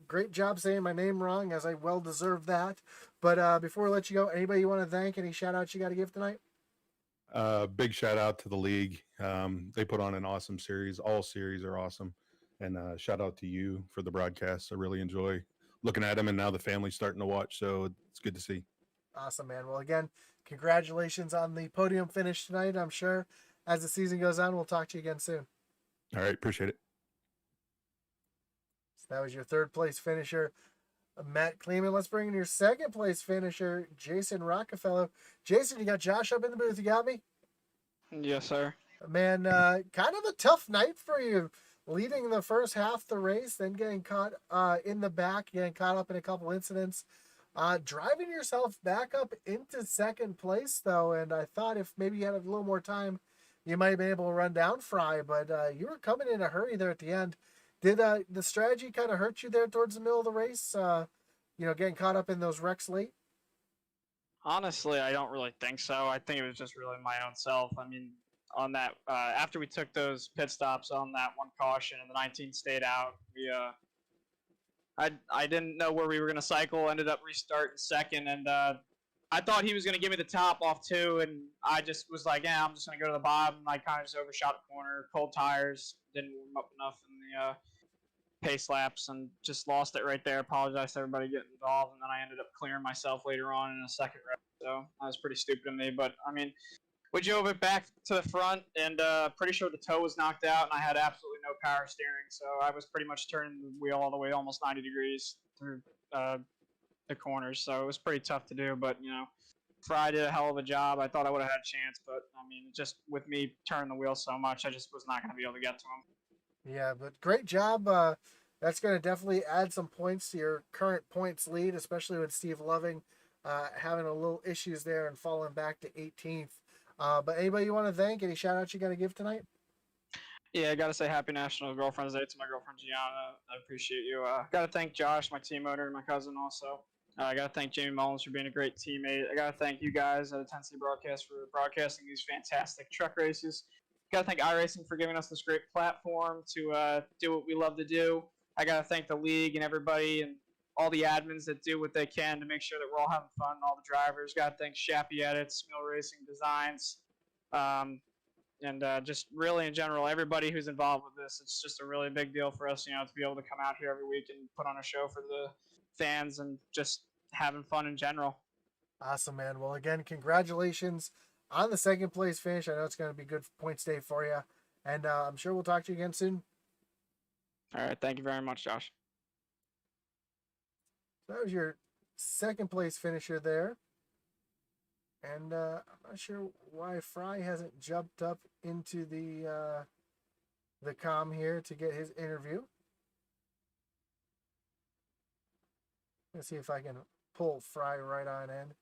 great job saying my name wrong, as I well deserve that. But before we let you go, anybody you want to thank? Any shout outs you got to give tonight? Big shout out to the league. They put on an awesome series. All series are awesome. And shout out to you for the broadcast. I really enjoy looking at them, and now the family's starting to watch, so it's good to see. Awesome, man. Well, again, congratulations on the podium finish tonight. I'm sure as the season goes on, we'll talk to you again soon. All right, appreciate it. So that was your third place finisher, Matt Kleeman. Let's bring in your second place finisher, Jason Rockefeller. Jason, you got Josh up in the booth. You got me? Yes, sir. Man, kind of a tough night for you. Leading the first half of the race, then getting caught in the back, getting caught up in a couple incidents. Driving yourself back up into second place, though, and I thought if maybe you had a little more time, you might have been able to run down Fry, but you were coming in a hurry there at the end. Did the strategy kind of hurt you there towards the middle of the race, getting caught up in those wrecks late? Honestly, I don't really think so. I think it was just really my own self. I mean, on that, after we took those pit stops on that one caution and the 19 stayed out, I didn't know where we were going to cycle, ended up restarting second, and I thought he was going to give me the top off too, and I just was like, yeah, I'm just going to go to the bottom. I kind of just overshot the corner, cold tires, didn't warm up enough in the pace laps, and just lost it right there. Apologized to everybody getting involved, and then I ended up clearing myself later on in a second round. So that was pretty stupid of me, but I mean, we drove it back to the front, and pretty sure the toe was knocked out, and I had absolutely no power steering, so I was pretty much turning the wheel all the way almost 90 degrees through the corners, so it was pretty tough to do, but, Fry did a hell of a job. I thought I would have had a chance, but, I mean, just with me turning the wheel so much, I just was not going to be able to get to him. Yeah, but great job. That's going to definitely add some points to your current points lead, especially with Steve Loving having a little issues there and falling back to 18th. But anybody you want to thank? Any shout outs you got to give tonight? Yeah, I got to say happy National Girlfriend's Day to my girlfriend, Gianna. I appreciate you. Got to thank Josh, my team owner, and my cousin also. I got to thank Jamie Mullins for being a great teammate. I got to thank you guys at Tennessee Broadcast for broadcasting these fantastic truck races. Got to thank iRacing for giving us this great platform to do what we love to do. I got to thank the league and everybody and all the admins that do what they can to make sure that we're all having fun, all the drivers. Got to thank Shappy Edits, Mill Racing Designs, and just really in general, everybody who's involved with this. It's just a really big deal for us, to be able to come out here every week and put on a show for the fans and just having fun in general. Awesome, man. Well, again, congratulations on the second place finish. I know it's going to be good points day for you, and I'm sure we'll talk to you again soon. All right. Thank you very much, Josh. So that was your second place finisher there. And I'm not sure why Fry hasn't jumped up into the comm here to get his interview. Let's see if I can pull Fry right on in.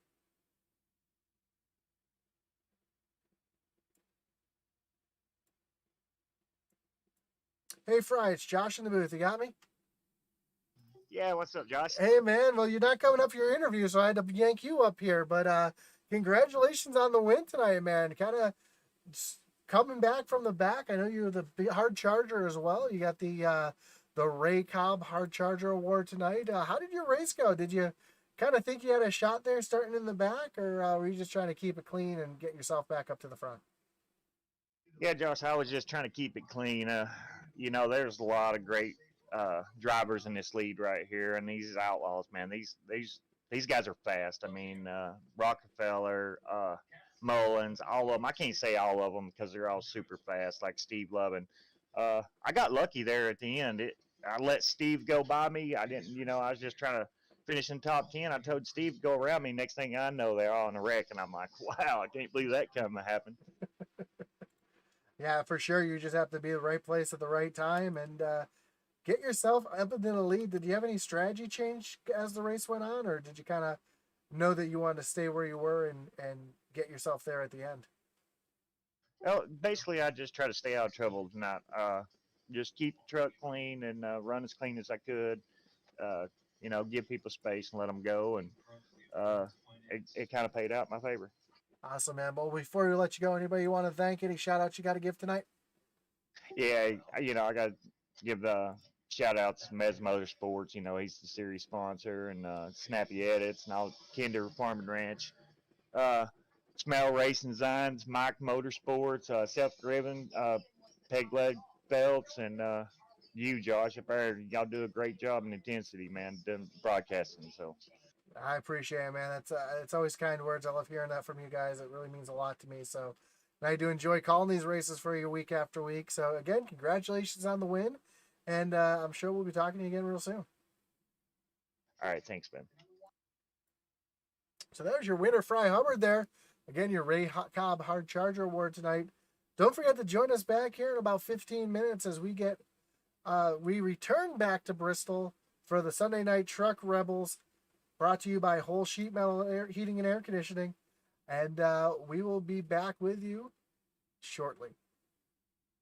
Hey Fry, it's Josh in the booth. You got me? Yeah, what's up, Josh? Hey man, well you're not coming up for your interview, so I had to yank you up here. But congratulations on the win tonight, man. Kind of coming back from the back. I know you're the hard charger as well. You got the Ray Cobb Hard Charger Award tonight. How did your race go? Did you kind of think you had a shot there starting in the back, or were you just trying to keep it clean and get yourself back up to the front? Yeah, Josh, I was just trying to keep it clean. There's a lot of great drivers in this lead right here, and these outlaws, man. These guys are fast. I mean, Rockefeller, Mullins, all of them. I can't say all of them because they're all super fast, like Steve Lovin. I got lucky there at the end. I let Steve go by me. I didn't, I was just trying to finish in top 10. I told Steve to go around me. Next thing I know, they're all in a wreck, and I'm like, wow, I can't believe that coming to happen. Yeah, for sure. You just have to be the right place at the right time and get yourself up in the lead. Did you have any strategy change as the race went on, or did you kind of know that you wanted to stay where you were and get yourself there at the end? Well, basically, I just try to stay out of trouble tonight. Just keep the truck clean and run as clean as I could. Give people space and let them go, and it kind of paid out in my favor. Awesome, man. Well, before we let you go, anybody you want to thank? Any shout outs you got to give tonight? Yeah, I got to give shout outs to Mez Motorsports. He's the series sponsor, and Snappy Edits, and all Kinder Farm and Ranch. Smell Racing Designs, Mike Motorsports, Self Driven, Peg Leg Belts, and you, Josh, up there. Y'all do a great job in intensity, man, doing broadcasting. So I appreciate it, man. That's it's always kind words. I love hearing that from you guys. It really means a lot to me. So, and I do enjoy calling these races for you week after week. So again, congratulations on the win, and I'm sure we'll be talking to you again real soon. all right, thanks, man. So there's your winner, Fry Hubbard. There again, your Ray Cobb Hard Charger Award tonight. Don't forget to join us back here in about 15 minutes as we return back to Bristol for the Sunday Night Truck Rebels, brought to you by Whole Sheet Metal Heating and Air Conditioning. And we will be back with you shortly.